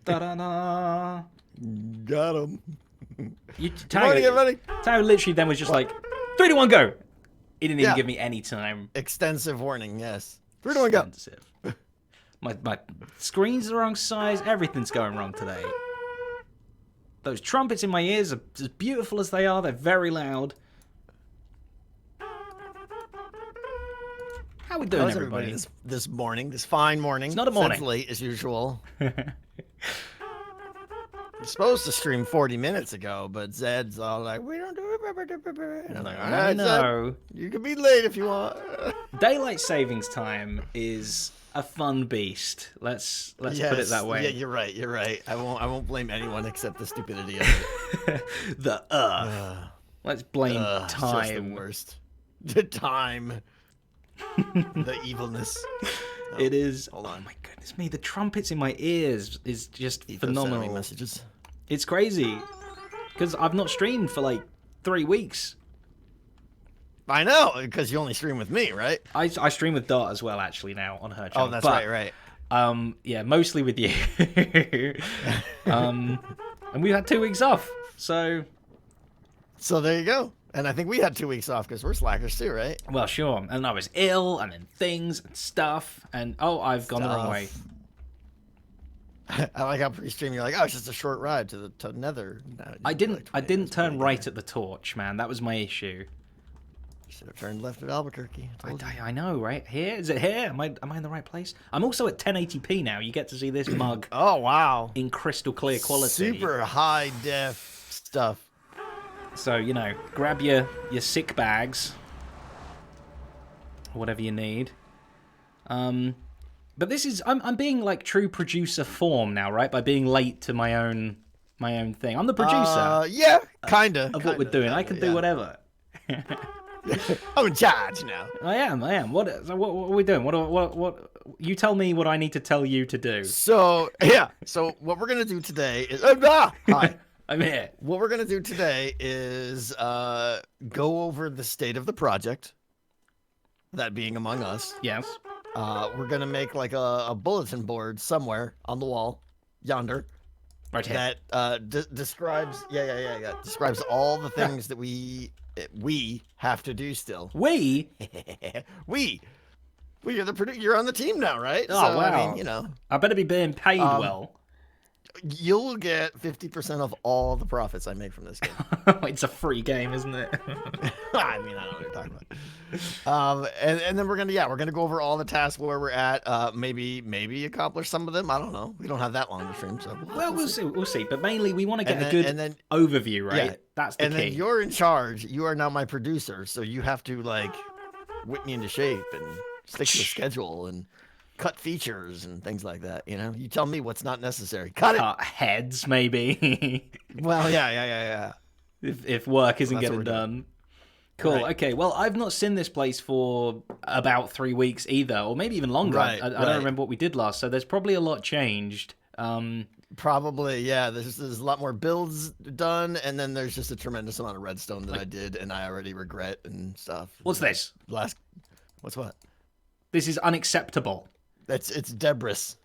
Da-da-da. Got him. Morning, everybody. Tao literally then was just like, 3, 2, 1, go. He didn't even Yeah. give me any time. Extensive warning, yes. 3, 2, 1, go. Extensive. My screen's the wrong size. Everything's going wrong today. Those trumpets in my ears are as beautiful as they are. They're very loud. How we doing, How's everybody? this morning, this fine morning? It's not a morning. It's late as usual. I'm supposed to stream 40 minutes ago, but Zed's all like, we don't do it. And I'm like, all right, know. Zed, you can be late if you want. Daylight savings time is a fun beast. Let's put it that way. Yeah, you're right. You're right. I won't blame anyone except the stupidity of it. The Let's blame It's just the time. worst. The time. The evilness. Oh, It is. Hold on. Oh my goodness me! The trumpets in my ears is just Ethan's sending me phenomenal. messages. It's crazy because I've not streamed for like 3 weeks. I know, because you only stream with me, right? I stream with Dart as well, actually, now on her channel. Oh, that's right. Yeah, mostly with you. And we've had 2 weeks off, so. So there you go. And I think we had 2 weeks off because we're slackers too, right? Well, sure. And I was ill, and then things and stuff, and I've gone the wrong way. I like how pre-stream you're like, oh, it's just a short ride to Nether. No, I didn't like 20 minutes turn pretty right good. at the torch, man. That was my issue. You should have turned left at Albuquerque. I told you. I know, right? Here? Is it here? Am I in the right place? I'm also at 1080p now. You get to see this mug Oh, wow. in crystal clear quality. Super high def stuff. So, you know, grab your sick bags. Or whatever you need. But this is I'm being like true producer form now, right? By being late to my own thing. I'm the producer Yeah, kinda. of what we're doing. I can do whatever. I'm in charge now. I am. What are we doing? What you tell me what I need to tell you to do. So, yeah. So what we're going to do today is... Hi. I'm here. What we're going to do today is go over the state of the project. That being Among Us. Yes. We're going to make like a bulletin board somewhere on the wall, yonder. Right here. That describes... Yeah. Describes all the things that we have to do still. We? You're the you're on the team now, right? Oh, so, wow. I mean, you know, I better be being paid well. you'll get 50% of all the profits I make from this game. It's a free game, isn't it? I mean, I don't know what you're talking about. And then we're gonna go over all the tasks where we're at. Maybe accomplish some of them. I don't know. We don't have that long to stream, so We'll see. But mainly, we want to get And a good then- overview, right? Yeah. That's the And key. then you're in charge. You are now my producer, so you have to like whip me into shape and stick to the schedule and cut features and things like that. You know, you tell me what's not necessary. Cut it. Heads, maybe. Well, yeah. if work isn't That's what getting we're done. Cool. Right. Okay. Well, I've not seen this place for about 3 weeks either, or maybe even longer. Right, I don't right. remember what we did last, so there's probably a lot changed. Probably, yeah. There's a lot more builds done, and then there's just a tremendous amount of redstone that I did, and I already regret and stuff. What's this? What's what? This is unacceptable. It's Debris.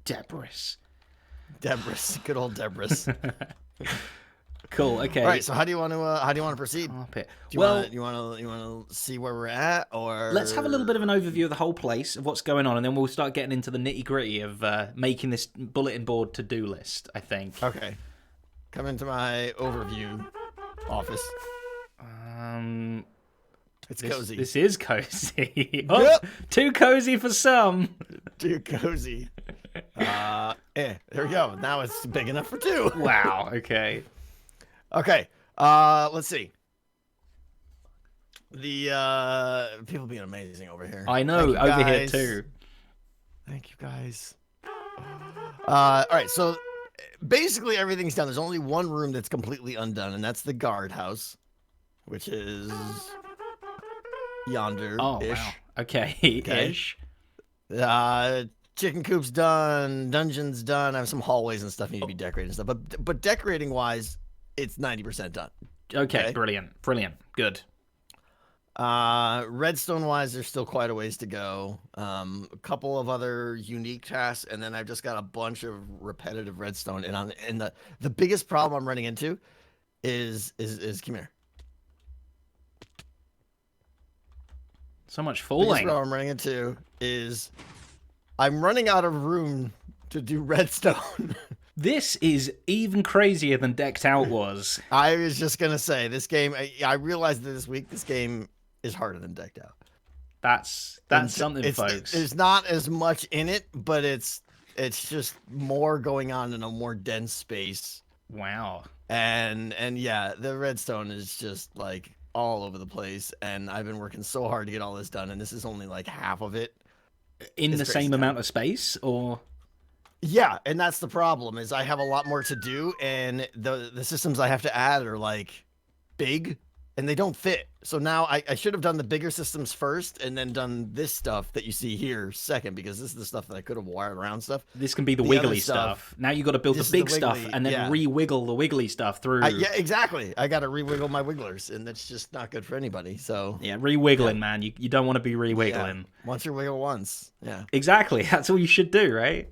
Debris. Good old Debris. Cool. Okay. All right. So how do you want to proceed? Carpet. Do you want to see where we're at, or Let's have a little bit of an overview of the whole place, of what's going on, and then we'll start getting into the nitty-gritty of making this bulletin board to-do list, I think. Okay. Come into my overview office. It's cozy. This is cozy. Oh, Yep. too cozy for some. Too cozy. There we go. Now it's big enough for two. Wow. Okay. Okay. Let's see. The people being amazing over here. I know. Thank you, Over here guys. too. Thank you guys. All right. So basically everything's done. There's only one room that's completely undone, and that's the guardhouse, which is yonder. Oh wow. Okay. Ish. Chicken coop's done. Dungeon's done. I have some hallways and stuff need to be decorated and stuff. But decorating wise, it's 90% done. Okay. Okay. Brilliant. Good. Redstone wise, there's still quite a ways to go. A couple of other unique tasks, and then I've just got a bunch of repetitive redstone. And the biggest problem I'm running into is come here. So much Biggest falling. problem I'm running into is I'm running out of room to do redstone. This is even crazier than Decked Out was. I was just gonna say this game. I realized that this week this game is harder than Decked Out. That's something, folks. There's not as much in it, but it's just more going on in a more dense space. Wow. And yeah, the redstone is just like all over the place, and I've been working so hard to get all this done, and this is only like half of it. In It's the crazy same town. amount of space, or Yeah, and that's the problem is I have a lot more to do, and the systems I have to add are like big, and they don't fit. So now I should have done the bigger systems first, and then done this stuff that you see here second, because this is the stuff that I could have wired around stuff. this can be the The wiggly other stuff. Now you got to build the this is big the stuff wiggly, and then yeah. re-wiggle the wiggly stuff through. Yeah, exactly. I got to re-wiggle my wigglers, and that's just not good for anybody. So Yeah, re-wiggling, man. You don't want to be re-wiggling. yeah, once you wiggle once, yeah. Exactly. That's all you should do, right?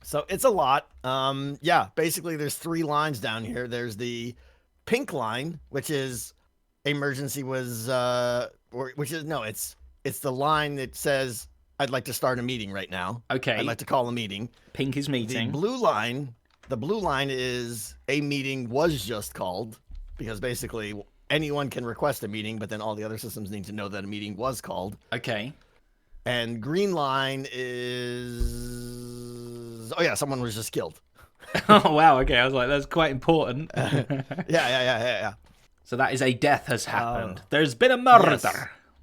So it's a lot. Yeah, basically there's 3 lines down here. There's the pink line, which is emergency was it's the line that says I'd like to start a meeting right now. Okay. I'd like to call a meeting. Pink is meeting. The blue line is a meeting was just called, because basically anyone can request a meeting, but then all the other systems need to know that a meeting was called. Okay. And green line is someone was just killed. Oh, wow. Okay. I was like, that's quite important. Yeah. So that is a death has happened. There's been a murder, Yes.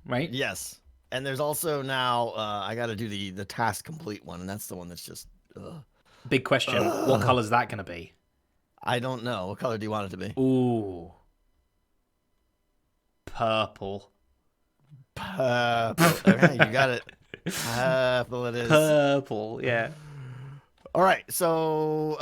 right? Yes. And there's also now I got to do the task complete one, and that's the one that's just Big question. What color is that going to be? I don't know. What color do you want it to be? Ooh. Purple. Purple. Okay, you got it. Purple it is. Purple, yeah. All right. So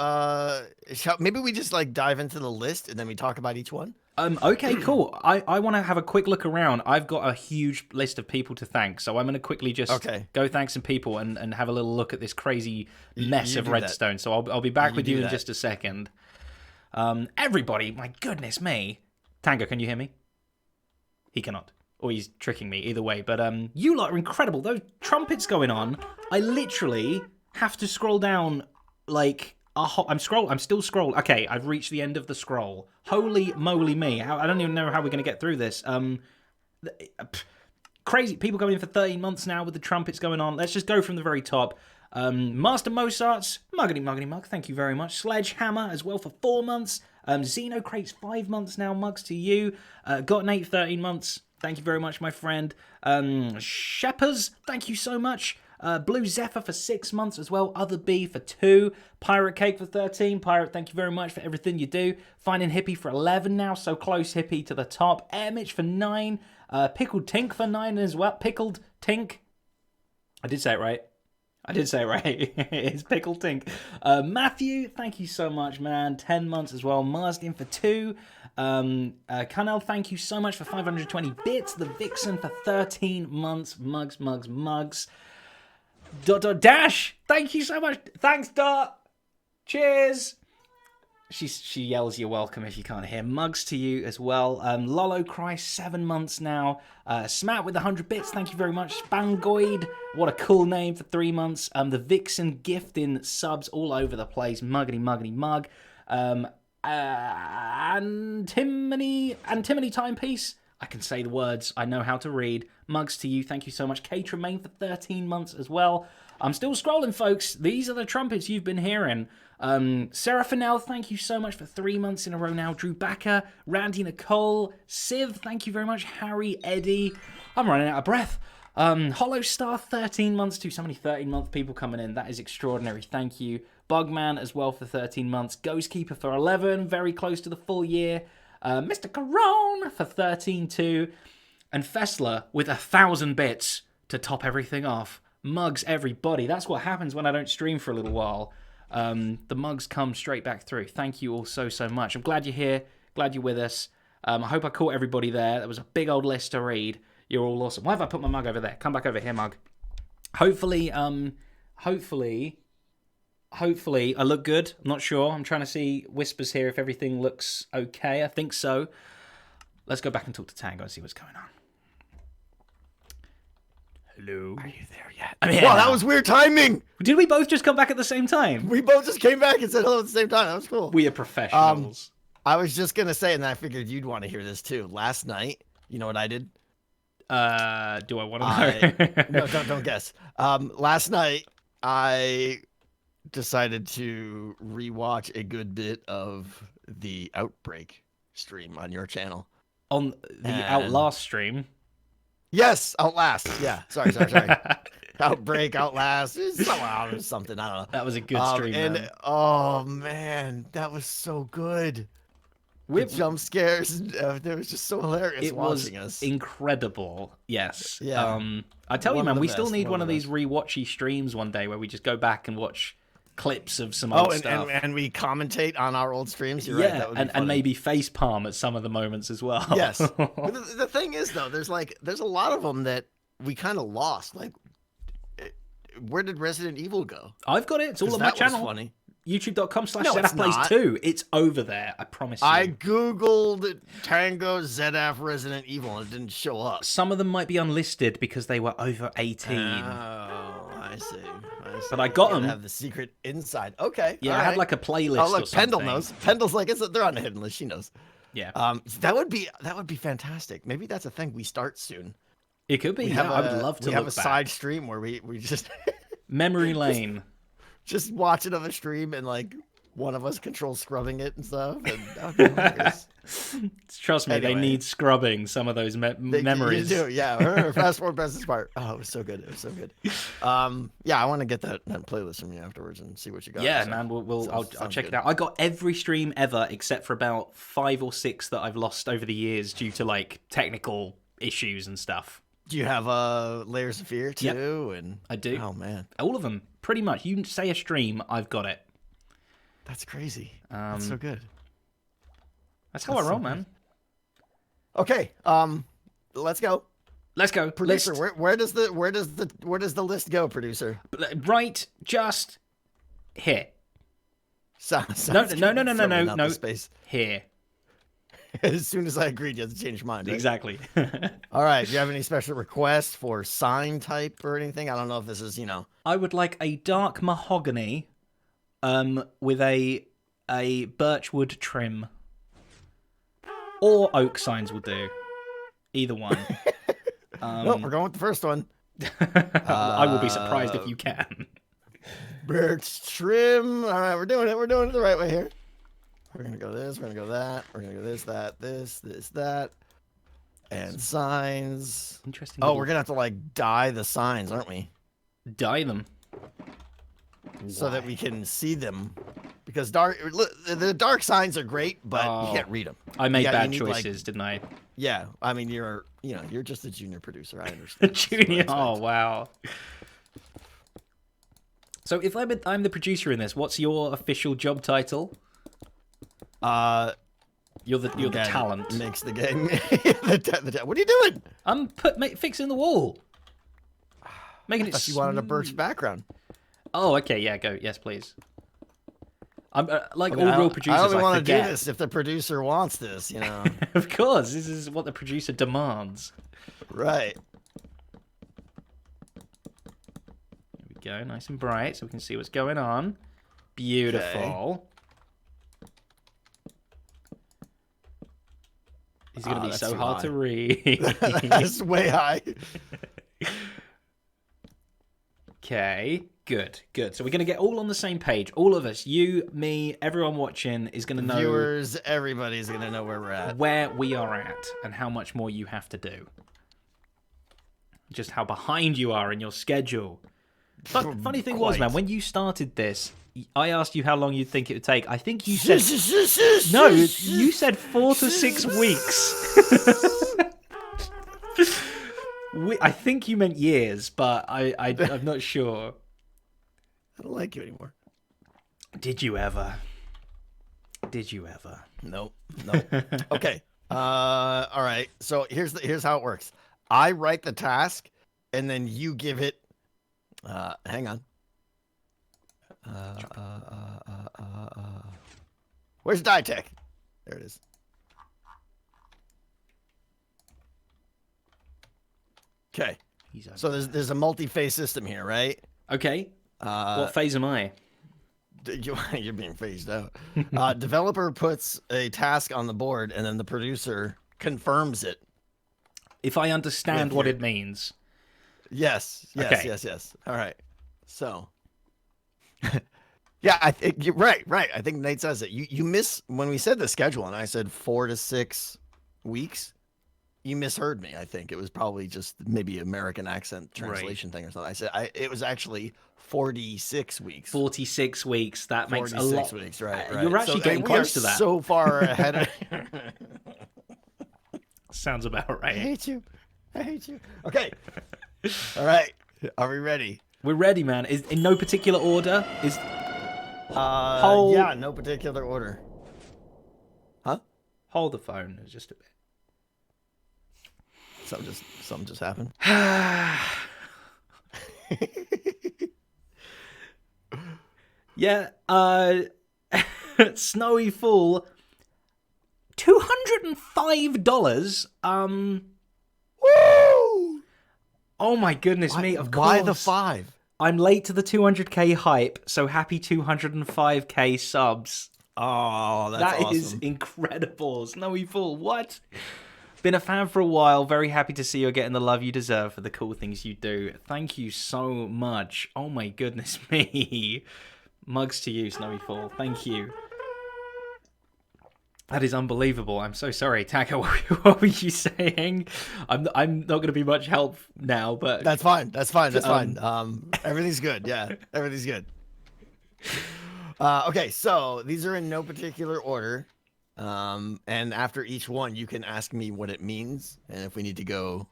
maybe we just like dive into the list and then we talk about each one. Okay, cool. I want to have a quick look around. I've got a huge list of people to thank, so I'm going to quickly just go thank some people and have a little look at this crazy mess you of do that. redstone. So I'll be back with do you in that. just a second. Everybody, my goodness me. Tango, can you hear me? He cannot. Or he's tricking me, either way. But you lot are incredible. Those trumpets going on, I literally have to scroll down like I'm still scrolling. Okay, I've reached the end of the scroll. Holy moly me. I don't even know how we're going to get through this. Crazy. People going in for 13 months now with the trumpets going on. Let's just go from the very top. Master Mozart's, muggity mug, thank you very much. Sledgehammer as well for 4 months. Xenocrate's 5 months now, mugs to you. Got Nate 13 months. Thank you very much, my friend. Sheppers, thank you so much. Blue Zephyr for 6 months as well. Other B for 2. Pirate Cake for 13. Pirate, thank you very much for everything you do. Finding Hippie for 11 now. So close, Hippie, to the top. Air Mitch for 9. Pickled Tink for 9 as well. Pickled Tink. I did say it right. It's Pickled Tink. Matthew, thank you so much, man. 10 months as well. Marsden for 2. Canel, thank you so much for 520 bits. The Vixen for 13 months. Mugs. Dash, thank you so much. Thanks, Dot. Cheers. She yells you're welcome if you can't hear. Mugs to you as well. Lolo Christ, 7 months now. Smat with 100 bits, thank you very much. Spangoid, what a cool name for 3 months. The Vixen gifting subs all over the place. Muggity mug. Antimony Timepiece. I can say the words. I know how to read. Mugs to you. Thank you so much. K Tremaine for 13 months as well. I'm still scrolling, folks. These are the trumpets you've been hearing. Seraphinel, thank you so much for 3 months in a row now. Drew Backer, Randy Nicole, Civ, thank you very much. Harry, Eddie. I'm running out of breath. Hollow Star, 13 months too. So many 13-month people coming in. That is extraordinary. Thank you. Bugman as well for 13 months. Ghostkeeper for 11. Very close to the full year. Mr. Carone for 13 too. And Fessler with 1,000 bits to top everything off. Mugs, everybody. That's what happens when I don't stream for a little while. The mugs come straight back through. Thank you all so much. I'm glad you're here. Glad you're with us. I hope I caught everybody there. There was a big old list to read. You're all awesome. Why have I put my mug over there? Come back over here, mug. Hopefully, hopefully, I look good. I'm not sure. I'm trying to see whispers here if everything looks okay. I think so. Let's go back and talk to Tango and see what's going on. Hello. Are you there yet? I'm here Wow, now. that was weird timing. Did we both just come back at the same time? We both just came back and said hello at the same time. That was cool. We are professionals. I was just gonna say, and then I figured you'd want to hear this too. Last night, you know what I did? Do I want to know? No, don't guess. Last night I decided to rewatch a good bit of the Outbreak stream on your channel. On the Outlast stream. Yes, Outlast. Yeah, sorry. Outbreak, Outlast, something. I don't know. That was a good stream, man. Oh man, that was so good. With jump scares, it was just so hilarious watching us. It was incredible. Yes. Yeah. I tell you, man, we still need one of these these rewatchy streams one day where we just go back and watch clips of some old stuff. And we commentate on our old streams. You're yeah, right. That would be and funny. maybe face palm at some of the moments as well. Yes. But the thing is, though, there's a lot of them that we kind of lost. Like, where did Resident Evil go? I've got it. It's all on my channel. Was funny. YouTube.com/ZedapphPlays2. It's over there. I promise you. I googled Tango Zedaph Resident Evil and it didn't show up. Some of them might be unlisted because they were over 18. Oh, I see. But I got them. Have the secret inside. Okay. Yeah, I had like a playlist. Oh, look, or something. Pendle knows. Pendle's like, they're on the hidden list. She knows. Yeah. That would be fantastic. Maybe that's a thing we start soon. It could be. I would love to. We have a side stream where we just memory lane. Just watch another stream and like one of us controls scrubbing it and stuff. And that would be hilarious. Trust me, Anyway. they need scrubbing. Some of those memories. You do, yeah. Fast forward, best part. Oh, it was so good. It was so good. Yeah, I want to get that playlist from you afterwards and see what you got. Yeah, so, man. I'll check good. it out. I got every stream ever except for about 5 or 6 that I've lost over the years due to like technical issues and stuff. Do you have Layers of Fear too? Yep. And I do. Oh man, all of them, pretty much. You say a stream, I've got it. That's crazy. That's so good. That's how I roll, man. Okay, let's go. Let's go. Producer, list. where does the list go, producer? Right, just here. Sounds No. Space. Here. As soon as I agreed, you have to change your mind. Right? Exactly. All right. Do you have any special requests for sign type or anything? I don't know if this is, I would like a dark mahogany, with a birchwood trim, or oak signs will do. Either one. Nope, we're going with the first one. I will be surprised if you can. Birch trim. All right, we're doing it. We're doing it the right way here. We're gonna go this. We're gonna go that. We're gonna go this, that, this, that, and signs. Interesting. Oh, we're gonna have to like dye the signs, aren't we? Dye them. So that we can see them. Because the dark signs are great, but you can't read them. I made bad choices, didn't I? Yeah, I mean you're just a junior producer. I understand. Junior. Oh wow. So if I'm the producer in this, what's your official job title? You're the talent. Makes the game. What are you doing? I'm fixing the wall. Making it. You wanted a birch background. Oh, okay. Yeah, go. Yes, please. I'm all real I producers. only want to forget. do this if the producer wants this, Of course, this is what the producer demands. Right. There we go, nice and bright, so we can see what's going on. Beautiful. He's going to be so hard to read. That's way high. Okay, good. So we're going to get all on the same page. All of us, you, me, everyone watching is going to know... Viewers, everybody's going to know where we're at. Where we are at and how much more you have to do. Just how behind you are in your schedule. But funny thing was, man, when you started this, I asked you how long you'd think it would take. I think you said... No, you said 4 to 6 weeks. I think you meant years, but I'm not sure. I don't like you anymore. Did you ever? Nope. Okay. All right. So here's how it works. I write the task, and then you give it. Hang on. Where's Ditech? There it is. Okay. So there's a multi-phase system here, right? Okay. What phase am I? You're being phased out. Developer puts a task on the board, and then the producer confirms it. If I understand what it means. Yes. Okay. Yes. All right. So, yeah, you're right. I think Nate says it. You miss when we said the schedule, and I said 4 to 6 weeks. You misheard me. I think it was probably just maybe American accent translation thing or something. I said it was actually 46 weeks. 46 weeks. That makes a lot. 46 weeks, right? You're actually getting close to that. So far ahead. Of... Sounds about right. I hate you. Okay. All right. Are we ready? We're ready, man. Is in no particular order? Is yeah, no particular order. Huh? Hold the phone just a bit. Something just happened. Yeah, Snowy Fool, $205. Woo! Oh my goodness me! Of course. Why the 5? I'm late to the 200k hype, so happy 205k subs. Oh, that's awesome. That is incredible. Snowy Fool, what? Been a fan for a while. Very happy to see you're getting the love you deserve for the cool things you do. Thank you so much. Oh my goodness me. Mugs to you, Snowy Fool. Thank you. That is unbelievable. I'm so sorry. Taka, what were you saying? I'm not going to be much help now, but... That's fine. Everything's good. Yeah, everything's good. Okay, so these are in no particular order. And after each one, you can ask me what it means, and if we need to go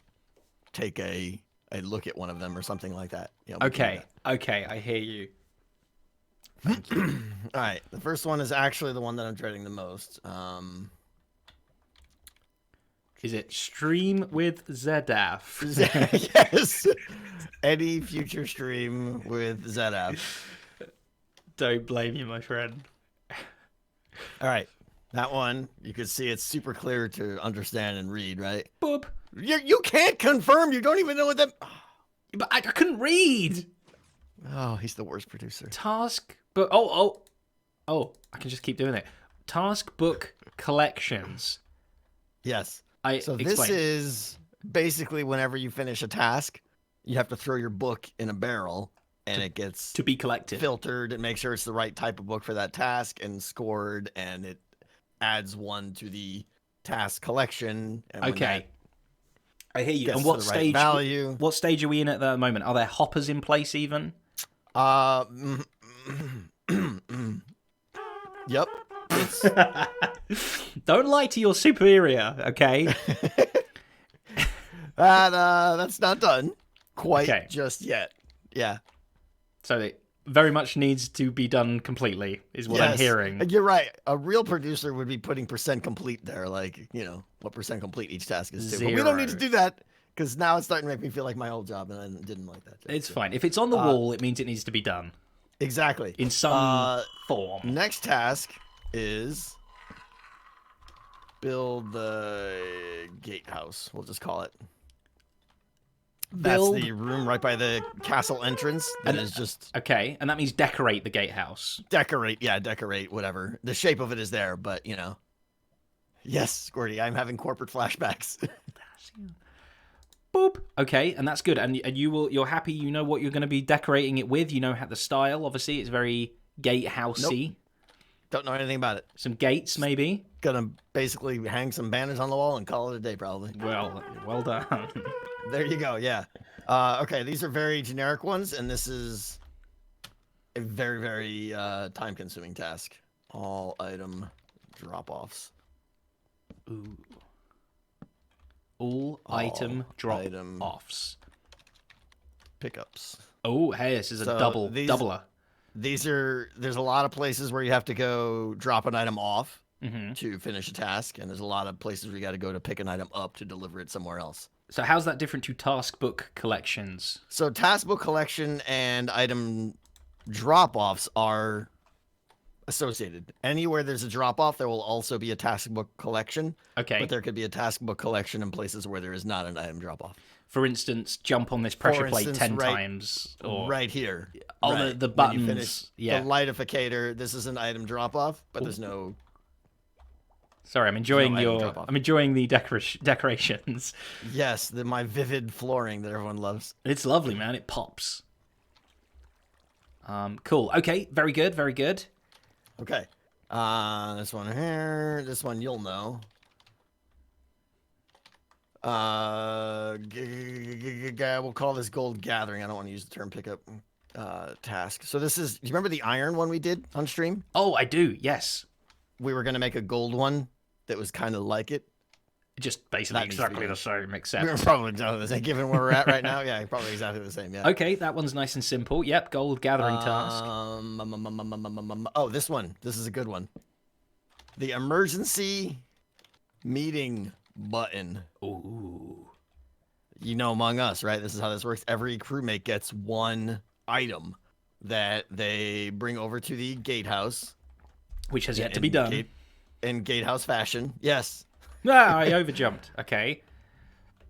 take a look at one of them or something like that. You know, okay, I hear you. Thank you. All right, the first one is actually the one that I'm dreading the most. Is it stream with Zedaph? Yes. Any future stream with Zedaph. Don't blame you, my friend. All right. That one, you can see it's super clear to understand and read, right? Boop. You can't confirm. You don't even know what that... But I couldn't read. Oh, he's the worst producer. Task book. Oh, I can just keep doing it. Task book collections. Yes. Explain. This is basically whenever you finish a task, you have to throw your book in a barrel, and it gets... To be collected. Filtered and make sure it's the right type of book for that task and scored, and it adds 1 to the task collection. And okay. I hear you. And what stage? Value. What stage are we in at the moment? Are there hoppers in place even? Yep. Don't lie to your superior, okay? That's not done quite just yet. Yeah. So it very much needs to be done completely, is what I'm hearing. You're right. A real producer would be putting % complete there, like, you know, what % complete each task is. But we don't need to do that, because now it's starting to make me feel like my old job, and I didn't like that job. It's fine. If it's on the wall, it means it needs to be done. Exactly. In some form. Next task is build the gatehouse. We'll just call it. That's the room right by the castle entrance. That is just... Okay, and that means decorate the gatehouse. Decorate, whatever. The shape of it is there, but, you know. Yes, Squirty, I'm having corporate flashbacks. Boop. Okay, and that's good. And you're happy, you know what you're going to be decorating it with. You know how the style, obviously, it's very gatehousey. Nope. Don't know anything about it. Some gates, maybe. Gonna basically hang some banners on the wall and call it a day, probably. Well done. There you go, yeah. Okay, these are very generic ones, and this is a very, very time-consuming task. All item drop-offs. Ooh. All item drop-offs. Pickups. Oh, hey, this is a doubler. There's a lot of places where you have to go drop an item off, to finish a task, and there's a lot of places where you got to go to pick an item up to deliver it somewhere else. So how's that different to task book collections? So task book collection and item drop-offs are associated. Anywhere there's a drop-off, there will also be a task book collection. Okay. But there could be a task book collection in places where there is not an item drop-off. For instance, jump on this pressure plate instance, 10 right- times. Or... Right here. Oh, right. the When buttons. you finish Yeah. the lightificator, this is an item drop-off, but there's no... Sorry, I'm enjoying item drop-off. I'm enjoying the decorations. Yes, my vivid flooring that everyone loves. It's lovely, man. It pops. Cool. Okay, very good, very good. Okay. This one here. This one you'll know. We'll call this gold gathering. I don't want to use the term pickup task. So this is, do you remember the iron one we did on stream? Oh, I do. Yes. We were going to make a gold one that was kind of like it. Just basically That needs to be exactly the done. same, except... We're probably exactly the same, given where we're at right now. Yeah, probably exactly the same. Yeah. Okay, that one's nice and simple. Yep, gold gathering task. Oh, this one. This is a good one. The emergency meeting button. Ooh. You know, Among Us, right? This is how this works. Every crewmate gets one item that they bring over to the gatehouse. Which has yet to be done. In gatehouse fashion. Yes. Ah, I overjumped. Okay.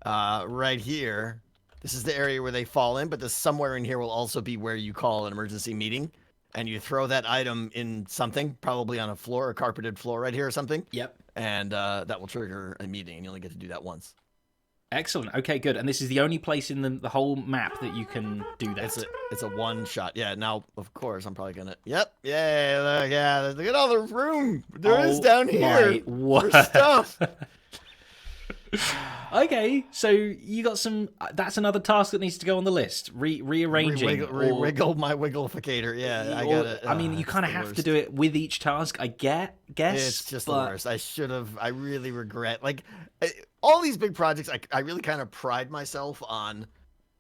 Right here. This is the area where they fall in, but this somewhere in here will also be where you call an emergency meeting. And you throw that item in something, probably on a floor, a carpeted floor right here or something. Yep. And that will trigger a meeting, and you only get to do that once. Excellent. Okay, good. And this is the only place in the whole map that you can do that. It's a one shot. Yeah. Now, of course, I'm probably gonna. Yep. Yeah. Look at all the room there is down here for stuff. Okay, so you got some. That's another task that needs to go on the list. Rearranging. Wiggle my wiggleificator. Yeah, I got it. I mean, you kind of have to do it with each task. I guess. It's just the worst. I really regret. Like all these big projects, I really kind of pride myself on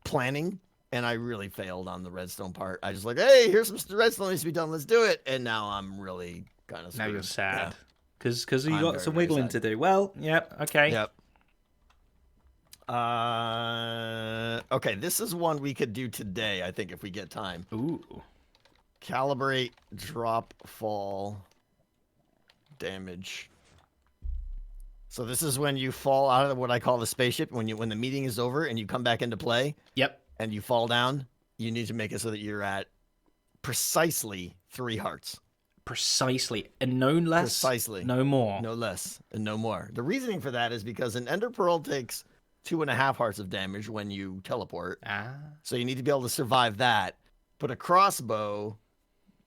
planning, and I really failed on the redstone part. I just like, hey, here's some redstone that needs to be done. Let's do it. And now I'm really kind of. Now you're sad because I'm you got some wiggling to do. Well, yep. Okay. Yep. Okay, this is one we could do today, I think, if we get time. Ooh. Calibrate, drop, fall, damage. So this is when you fall out of what I call the spaceship. When the meeting is over and you come back into play. Yep. And you fall down, you need to make it so that you're at precisely 3 hearts. Precisely. And no less. Precisely. No more. No less and no more. The reasoning for that is because an Ender Pearl takes 2.5 hearts of damage when you teleport. So you need to be able to survive that. But a crossbow,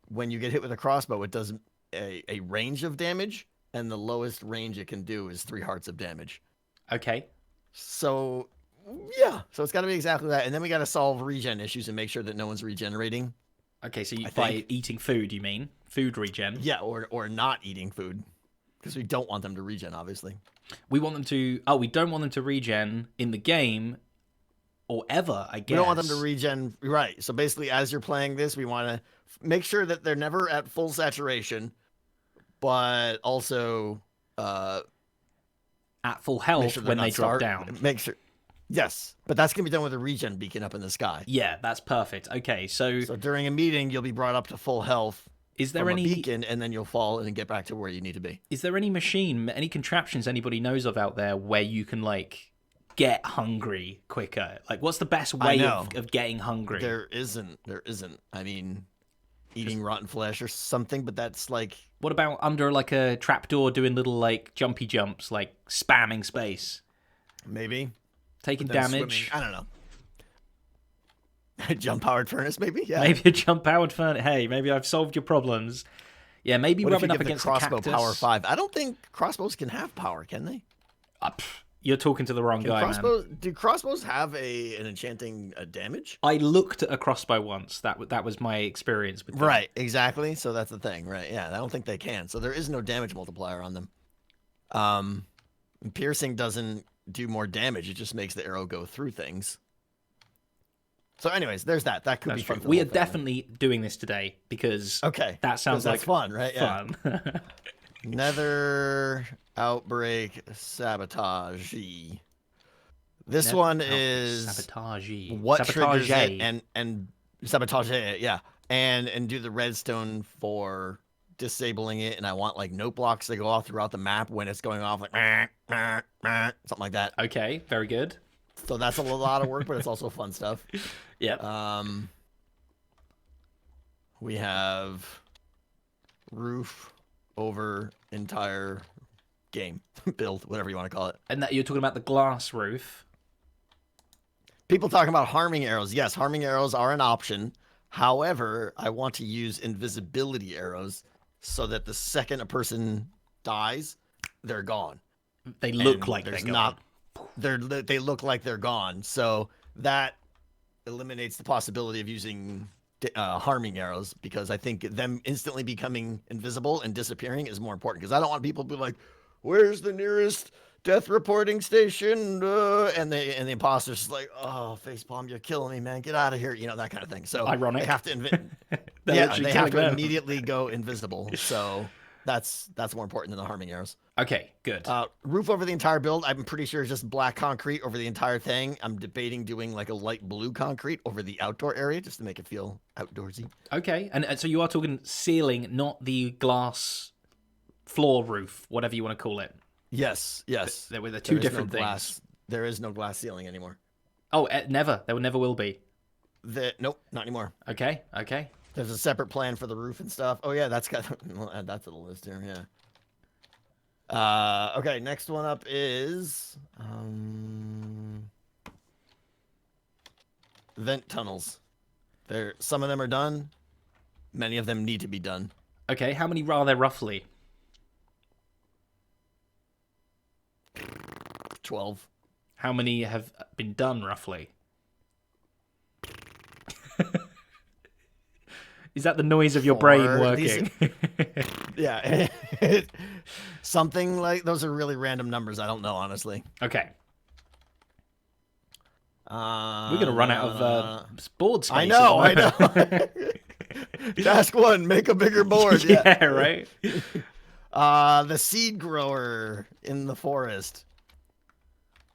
when you get hit with a crossbow, it does a range of damage, and the lowest range it can do is 3 hearts of damage. Okay. So, yeah. So it's got to be exactly that. And then we got to solve regen issues and make sure that no one's regenerating. Okay, so by eating food, you mean? Food regen? Yeah, or not eating food. Because we don't want them to regen, obviously. We want them to... Oh, we don't want them to regen in the game or ever, I guess. We don't want them to regen... Right. So basically, as you're playing this, we want to make sure that they're never at full saturation, but also... at full health when they drop down. Make sure... Yes, but that's going to be done with a regen beacon up in the sky. Yeah, that's perfect. Okay, so during a meeting, you'll be brought up to full health. Is there any beacon, and then you'll fall and get back to where you need to be? Is there any machine, any contraptions anybody knows of out there where you can like get hungry quicker? Like, what's the best way of getting hungry? There isn't. I mean, eating rotten flesh or something, but that's like. What about under like a trapdoor, doing little like jumpy jumps, like spamming space? Maybe. Taking damage. Swimming. I don't know. A jump-powered furnace, maybe? Yeah. Maybe a jump-powered furnace. Hey, maybe I've solved your problems. Yeah, maybe rubbing up against the crossbow cactus. Power 5. I don't think crossbows can have power, can they? You're talking to the wrong guy, man. Do crossbows have an enchanting damage? I looked at a crossbow once. That was my experience with them. Right, exactly. So that's the thing, right? Yeah, I don't think they can. So there is no damage multiplier on them. Piercing doesn't do more damage. It just makes the arrow go through things. So anyways, there's that. That could be fun. We are definitely doing this today because that sounds like fun, right? Fun. Nether outbreak sabotage. This Nether one outbreak is sabotage. what triggers it Sabotage. and sabotage it, yeah. And do the redstone for disabling it, and I want like note blocks to go off throughout the map when it's going off like something like that. Okay, very good. So that's a lot of work, but it's also fun stuff. Yep. We have roof over entire game build, whatever you want to call it. And that you're talking about the glass roof. People talking about harming arrows. Yes, harming arrows are an option. However, I want to use invisibility arrows so that the second a person dies, they're gone. They look And like they're there's gone. they look like they're gone. So that eliminates the possibility of using harming arrows, because I think them instantly becoming invisible and disappearing is more important, because I don't want people to be like, where's the nearest death reporting station? And the imposter's just like, oh, facepalm, you're killing me, man. Get out of here. You know, that kind of thing. So Ironic. they have to They're they literally have to killing them. immediately go invisible. So that's more important than the harming arrows. Okay, good. Roof over the entire build, I'm pretty sure is just black concrete over the entire thing. I'm debating doing like a light blue concrete over the outdoor area just to make it feel outdoorsy. Okay, and so you are talking ceiling, not the glass floor roof, whatever you want to call it. Yes, yes. There were the two different things. Glass. There is no glass ceiling anymore. Oh, never. There never will be. Nope, not anymore. Okay, okay. There's a separate plan for the roof and stuff. Oh yeah, we'll add that to the list here. Yeah. Okay, next one up is vent tunnels. Some of them are done. Many of them need to be done. Okay, how many are there roughly? 12. How many have been done roughly? Is that the noise of your brain 4. working? Yeah. Something like those are really random numbers. I don't know, honestly. Okay. We're going to run out of board space. I know. Task 1, make a bigger board. Yeah, right? The seed grower in the forest.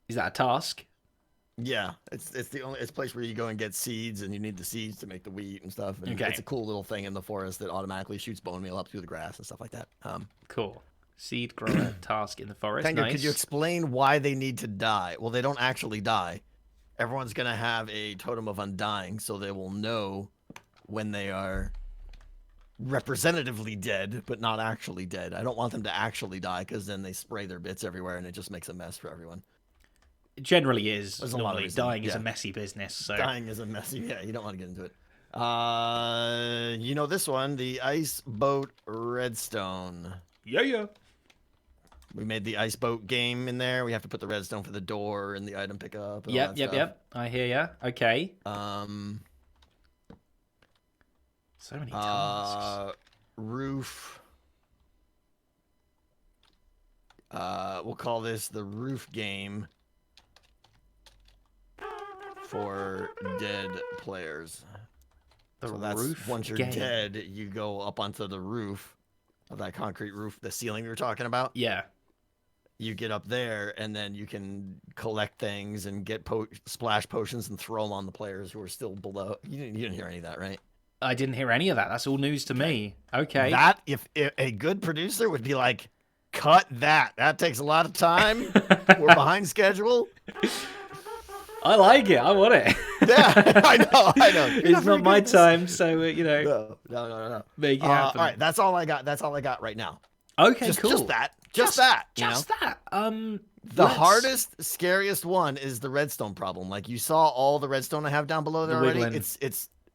Is that a task? Yeah, it's a place where you go and get seeds, and you need the seeds to make the wheat and stuff. And Okay. It's a cool little thing in the forest that automatically shoots bone meal up through the grass and stuff like that. Cool. Seed grower task in the forest. Tengu, Nice. could you explain why they need to die? Well, they don't actually die. Everyone's gonna have a totem of undying, so they will know when they are representatively dead, but not actually dead. I don't want them to actually die, because then they spray their bits everywhere, and it just makes a mess for everyone. It generally is. There's a lot of Normally, reasons, dying is yeah. a messy business. So Dying is a messy. Yeah, you don't want to get into it. You know this one, the ice boat redstone. yeah. We made the ice boat game in there. We have to put the redstone for the door and the item pickup. And all that stuff. Yep. I hear ya. Okay. So many tasks. Roof. We'll call this the roof game for dead players. The So that's roof once you're game. dead, you go up onto the roof of that concrete roof, the ceiling we were talking about. Yeah. You get up there, and then you can collect things and get splash potions and throw them on the players who are still below. You didn't hear any of that, right? I didn't hear any of that. That's all news to me. Okay. That if a good producer would be like, cut that. That takes a lot of time. We're behind schedule. I like it. I want it. Yeah, I know. It's not my time, so you know. No. Make it happen. All right, that's all I got. That's all I got right now. Okay, cool. Just that. Just that. Just that. The hardest, scariest one is the redstone problem. Like, you saw all the redstone I have down below there already. wiggling.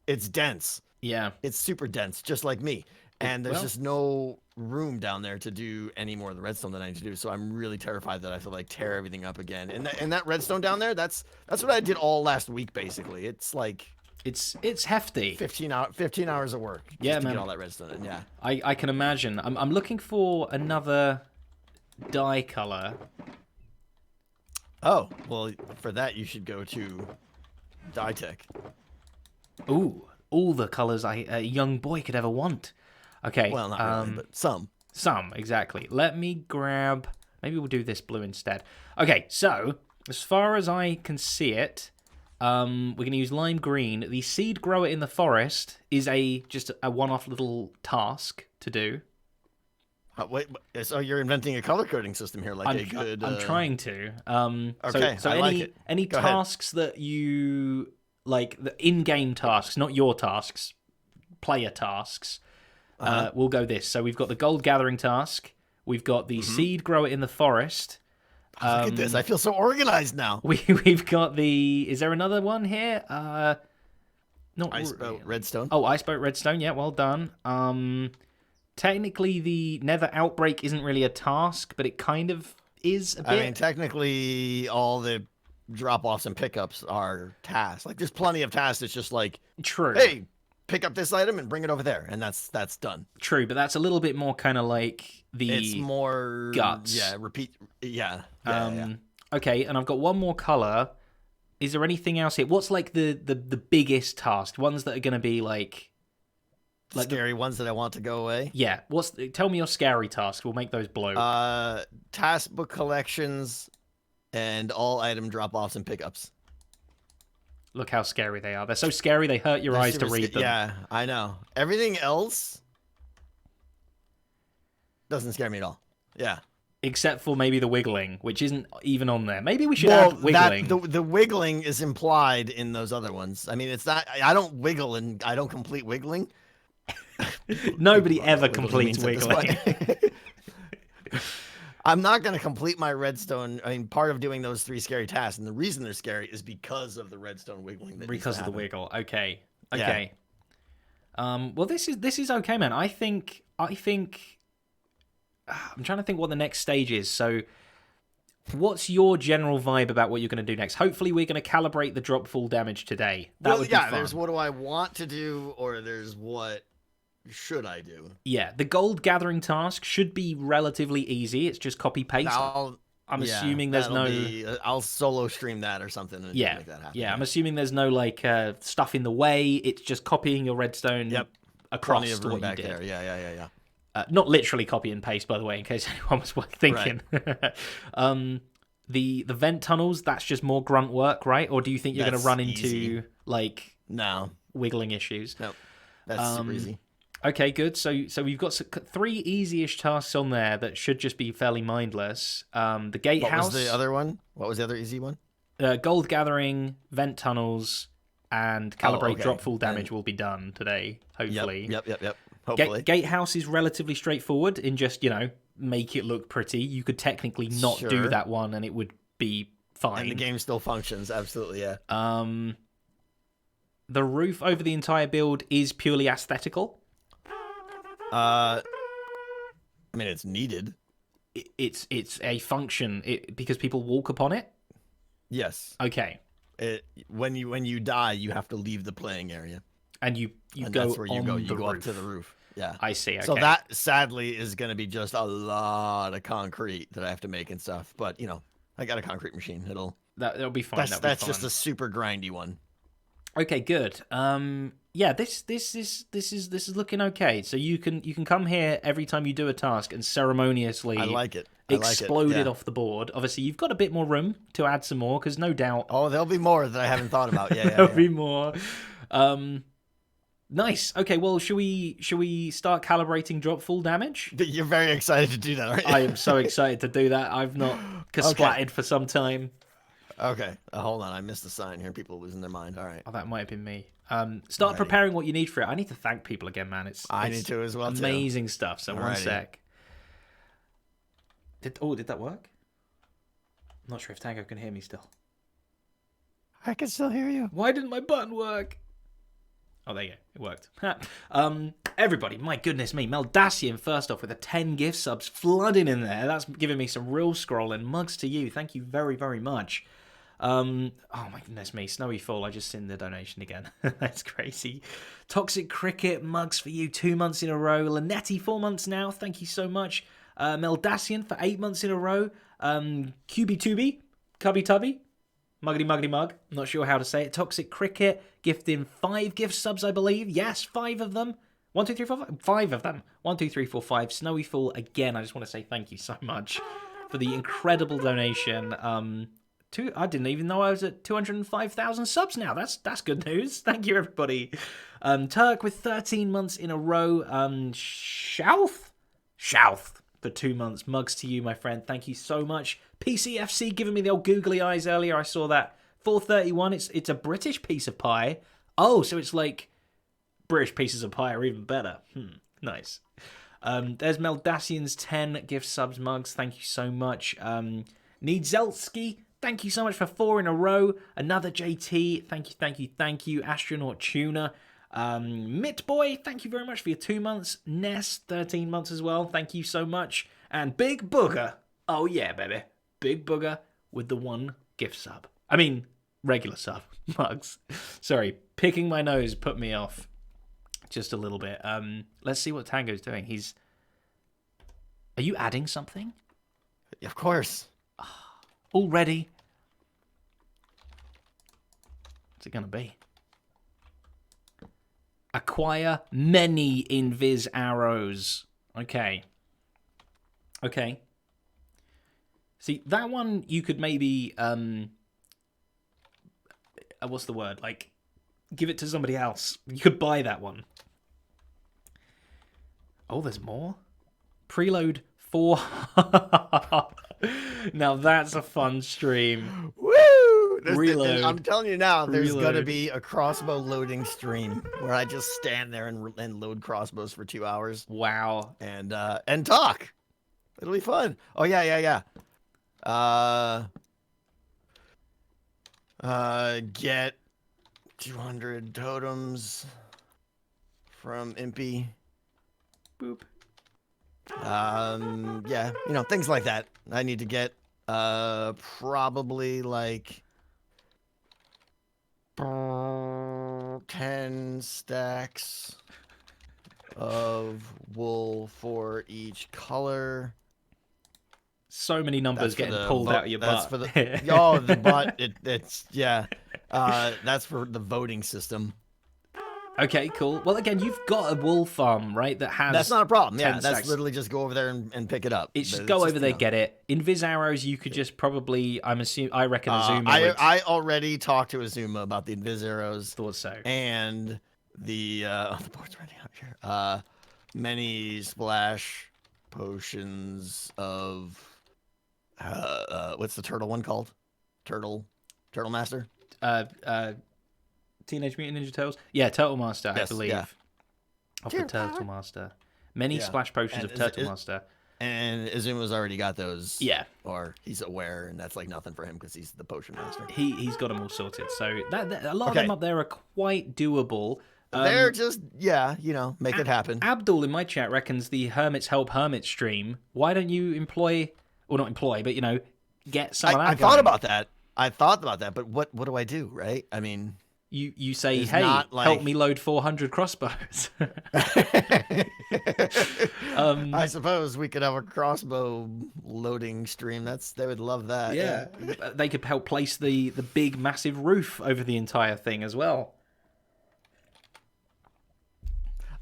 It's dense. Yeah. It's super dense, just like me. And there's just no room down there to do any more of the redstone that I need to do. So I'm really terrified that I have to like tear everything up again. And that redstone down there, that's what I did all last week basically. It's like it's hefty. 15 hours of work. Just Yeah, to man. get all that redstone in. Yeah. I can imagine. I'm looking for another dye color. Oh, well, for that you should go to Dye Tech. Ooh, all the colors a young boy could ever want. Okay. Well, not really, but some. Some, exactly. Let me grab... Maybe we'll do this blue instead. Okay, so, as far as I can see it, we're going to use lime green. The seed grower in the forest is just a one-off little task to do. Wait, so you're inventing a color coding system here, like a good... I'm trying to. Okay, so I like it. Any Go ahead. tasks that you... Like, the in-game tasks, not your tasks, player tasks, we'll go this. So we've got the gold gathering task. We've got the seed grower in the forest. Look at this. I feel so organized now. We've got the... Is there another one here? Not Iceboat redstone. Oh, iceboat redstone. Yeah, well done. Technically, the nether outbreak isn't really a task, but it kind of is a bit. I mean, technically, all the drop-offs and pickups are tasks. Like, there's plenty of tasks. It's just like, True. hey, pick up this item and bring it over there, and that's done. True, but that's a little bit more kind of like the... It's more... guts. Yeah, repeat... Yeah. Okay, and I've got one more color. Is there anything else here? What's like the biggest task? Ones that are going to be like Scary ones that I want to go away. Yeah. Tell me your scary task. We'll make those blue. Task book collections and all item drop-offs and pickups. Look how scary they are. They're so scary they hurt your eyes to read them. Yeah, I know. Everything else doesn't scare me at all. Yeah. Except for maybe the wiggling, which isn't even on there. Maybe we should add wiggling. The wiggling is implied in those other ones. I mean, it's not... I don't wiggle and I don't complete wiggling. Nobody ever completes wiggling. I'm not going to complete my redstone. I mean, part of doing those 3 scary tasks, and the reason they're scary is because of the redstone wiggling. Because of the wiggle. Okay. Okay. Yeah. Well, this is okay, man. I think I'm trying to think what the next stage is. So, what's your general vibe about what you're going to do next? Hopefully, we're going to calibrate the drop fall damage today. That would be fun. There's what do I want to do, or there's what should I do? Yeah, the gold gathering task should be relatively easy. It's just copy paste. I'm assuming there's no... I'll solo stream that or something and make that happen. Yeah, I'm assuming there's no like stuff in the way. It's just copying your redstone across Plenty of to room what back you did. there. Yeah. Not literally copy and paste, by the way, in case anyone was thinking. Right. The vent tunnels, that's just more grunt work, right? Or do you think you're going to run into like wiggling issues? No, that's super easy. Okay, good. So we've got 3 easy-ish tasks on there that should just be fairly mindless. The gatehouse. What was the other one? What was the other easy one? Gold gathering, vent tunnels, and calibrate drop fall damage will be done today, hopefully. Yep. Hopefully. Gatehouse is relatively straightforward in just, make it look pretty. You could technically not do that one and it would be fine. And the game still functions, absolutely, yeah. The roof over the entire build is purely aesthetical. I mean, it's needed. It's a function because people walk upon it. Yes. Okay. When you die, you have to leave the playing area, and you go. That's where you go. You go up to the roof. Yeah. I see. Okay. So that sadly is going to be just a lot of concrete that I have to make and stuff. But I got a concrete machine. That'll be fine. That's just a super grindy one. Okay, good. Yeah, this is looking okay. So you can come here every time you do a task and ceremoniously explode it off the board. Obviously, you've got a bit more room to add some more because no doubt. Oh, there'll be more that I haven't thought about. Yeah, there'll be more. Nice. Okay, well, should we start calibrating drop fall damage? You're very excited to do that, aren't you? I am so excited to do that. I've not splatted for some time. Okay, hold on. I missed the sign here. People are losing their mind. All right. Oh, that might have been me. Start preparing what you need for it. I need to thank people again, man. I need to as well. Amazing stuff. So one sec. Did that work? I'm not sure if Tango can hear me still. I can still hear you. Why didn't my button work? Oh, there you go. It worked. Everybody, my goodness me. Meldacian, first off, with a 10 gift subs flooding in there. That's giving me some real scrolling. Mugs to you. Thank you very, very much. Oh, my goodness me. Snowy Fall, I just seen the donation again. That's crazy. Toxic Cricket, mugs for you 2 months in a row. Linetti, 4 months now. Thank you so much. Meldacian for 8 months in a row. QB2B, Cubby Tubby. Muggity Mug. Not sure how to say it. Toxic Cricket, gifting 5 gift subs, I believe. Yes, 5 of them. 1, 2, 3, 4, 5 of them. 1, 2, 3, 4, 5. Snowy Fall again. I just want to say thank you so much for the incredible donation. I didn't even know I was at 205,000 subs now. That's good news. Thank you, everybody. Turk with 13 months in a row. Shouth for 2 months. Mugs to you, my friend. Thank you so much. PCFC giving me the old googly eyes earlier. I saw that. 431. It's a British piece of pie. Oh, so it's like British pieces of pie are even better. Nice. There's Meldacian's 10 gift subs, Mugs. Thank you so much. Needzelski. Thank you so much for 4 in a row. Another JT. Thank you. Astronaut Tuna. Mitboy, thank you very much for your 2 months. Ness, 13 months as well. Thank you so much. And Big Booger. Oh, yeah, baby. Big Booger with the 1 gift sub. I mean, regular sub. Mugs. Sorry, picking my nose put me off just a little bit. Let's see what Tango's doing. Are you adding something? Of course. Already? What's it going to be? Acquire many invis arrows. Okay. See, that one you could maybe what's the word? Like, give it to somebody else. You could buy that one. Oh, there's more? Preload 4. Now that's a fun stream. Woo! Reload. I'm telling you now, there's Reload. gonna be a crossbow loading stream where I just stand there and load crossbows for 2 hours Wow. and talk. It'll be fun. Oh yeah. Get 200 totems from Impy. Boop. Yeah, things like that. I need to get probably like 10 stacks of wool for each color. So many numbers getting pulled out of your butt. For the the butt. It's yeah. That's for the voting system. Okay, cool. Well, again, you've got a wool farm, right? That has. That's not a problem. Yeah, 10 that's stacks. literally just go over there and pick it up. It's just go over there, get it. Invis arrows, you could just probably. I reckon Azuma. I already talked to Azuma about the invis arrows. Thought so. And the board's running out here. Many splash potions of what's the turtle one called? Turtle Master. Teenage Mutant Ninja Turtles. Yeah, Turtle Master, Yes, I believe. yeah. Of the Turtle Master. Many splash potions of Turtle Master. And Azuma's already got those. Yeah. Or he's aware, and that's like nothing for him because he's the potion master. He's got them all sorted. So that a lot of them up there are quite doable. They're just make it happen. Abdul in my chat reckons the Hermits Help Hermits stream. Why don't you employ, or not employ, but get some of that? I thought about that. But what do I do? Right? I mean. You say, It's hey, not like- help me load 400 crossbows. I suppose we could have a crossbow loading stream. They would love that. Yeah. They could help place the big, massive roof over the entire thing as well.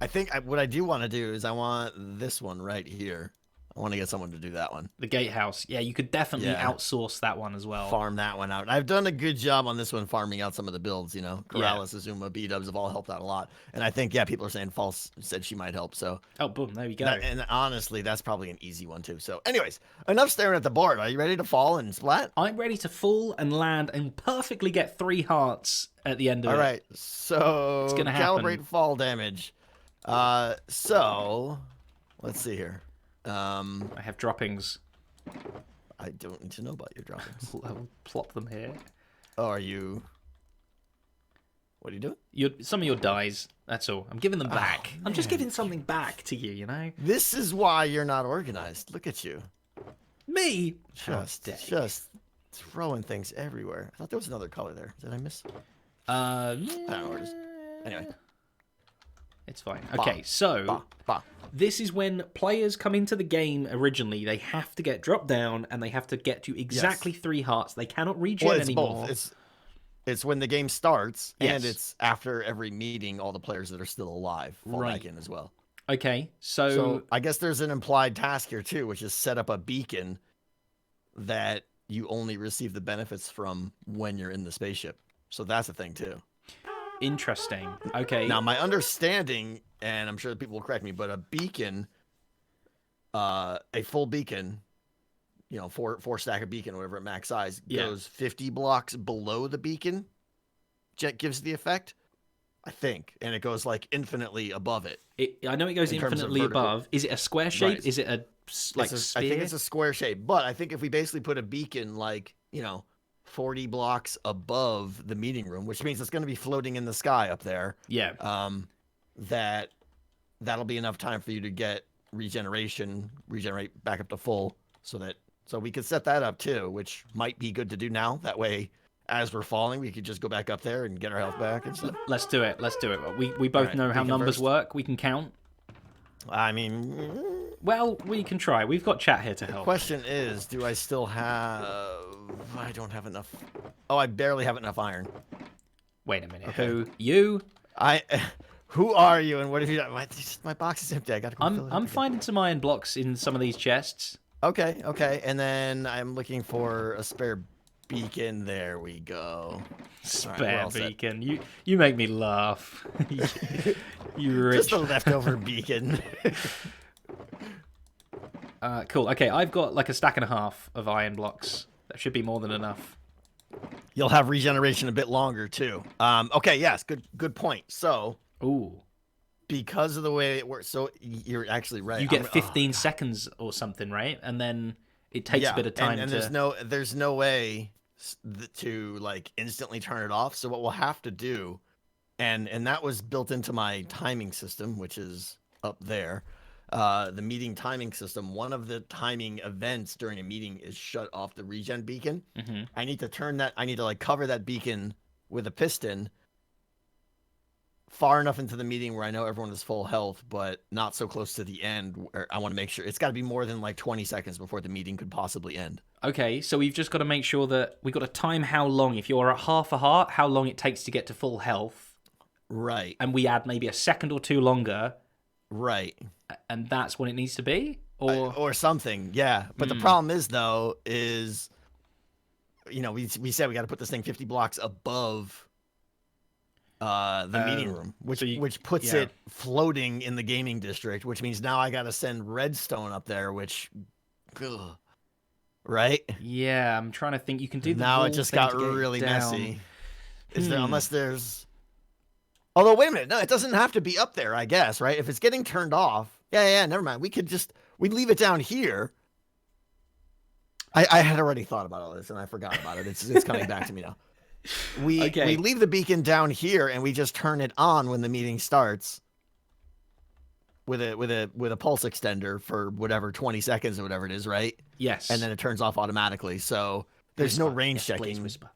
I think what I do want to do is I want this one right here. I want to get someone to do that one. The gatehouse. Yeah, you could definitely outsource that one as well. Farm that one out. I've done a good job on this one farming out some of the builds, Corrales, Azuma, B-dubs have all helped out a lot. And I think, people are saying False said she might help, so. Oh, boom, there you go. And honestly, that's probably an easy one, too. So anyways, enough staring at the board. Are you ready to fall and splat? I'm ready to fall and land and perfectly get 3 hearts at the end of it. All right, so It's gonna happen. calibrate fall damage. So let's see here. I have droppings. I don't need to know about your droppings. I'll plop them here. Oh, are you? What are you doing? Some of your dies. That's all. I'm giving them back. I'm just giving something back to you. This is why you're not organized. Look at you. Me? Just throwing things everywhere. I thought there was another color there. Did I miss? I don't know where it is. Anyway. It's fine. Okay, so this is when players come into the game originally. They have to get dropped down and they have to get to exactly 3 hearts. They cannot regen it's anymore. Both. It's when the game starts, and Yes. it's after every meeting, all the players that are still alive fall Right. back in as well. Okay, So I guess there's an implied task here too, which is set up a beacon that you only receive the benefits from when you're in the spaceship. So that's a thing too. interesting. Okay. Now my understanding, and I'm sure that people will correct me, but a beacon, a full beacon, you know, four stack of beacon, whatever at max size, goes 50 blocks below the beacon. Jet gives the effect, I think, and it goes like infinitely above it. I know it goes in terms of infinitely vertical. above. Is it a square shape? Right. Is it a like sphere? I think it's a square shape, but I think if we basically put a beacon like, you know, 40 blocks above the meeting room, which means it's going to be floating in the sky up there. Yeah. That'll be enough time for you to get regenerate back up to full, so we could set that up too, which might be good to do now. That way, as we're falling, we could just go back up there and get our health back and stuff. Let's do it. We both right, know how beacon numbers first. work. We can count. I mean, Well, we can try. We've got chat here to help. question is, do I still have... I don't have enough... Oh, I barely have enough iron. Wait a minute. Okay. Who? You? Who are you and what have you done? My box is empty. I gotta go fill it up I'm again. finding some iron blocks in some of these chests. Okay. And then I'm looking for a spare beacon. There we go. Spare well set. beacon. You make me laugh. You rich. Just a leftover beacon. Cool. Okay, I've got like a stack and a half of iron blocks. That should be more than enough. You'll have regeneration a bit longer too. Okay, yes, good point. So, Ooh. because of the way it works, so you're actually right. You get 15 seconds or something, right? And then it takes a bit of time and to... there's no way to like instantly turn it off. So what we'll have to do, and that was built into my timing system, which is up there. The meeting timing system, one of the timing events during a meeting is shut off the regen beacon. Mhm. I need to like cover that beacon with a piston far enough into the meeting where I know everyone is full health, but not so close to the end where I want to make sure it's got to be more than like 20 seconds before the meeting could possibly end. Okay, so we've just got to make sure that we've got to time how long. If you're at half a heart, how long it takes to get to full health. Right. And we add maybe a second or two longer. Right. And that's when it needs to be? Or something, yeah. But the problem is, though, you know, we said we got to put this thing 50 blocks above the meeting room, which puts it floating in the gaming district, which means now I got to send redstone up there, which, right? Yeah, I'm trying to think. You can do the now wall it just thing got to get it really down. messy. Is there, unless there's... Although, wait a minute. No, it doesn't have to be up there, I guess, right? If it's getting turned off, yeah, never mind. We'd leave it down here. I had already thought about all this, and I forgot about it. It's coming back to me now. We leave the beacon down here, and we just turn it on when the meeting starts with a pulse extender for whatever 20 seconds or whatever it is, right? Yes. And then it turns off automatically. So there's no range yes, checking. Please whisper.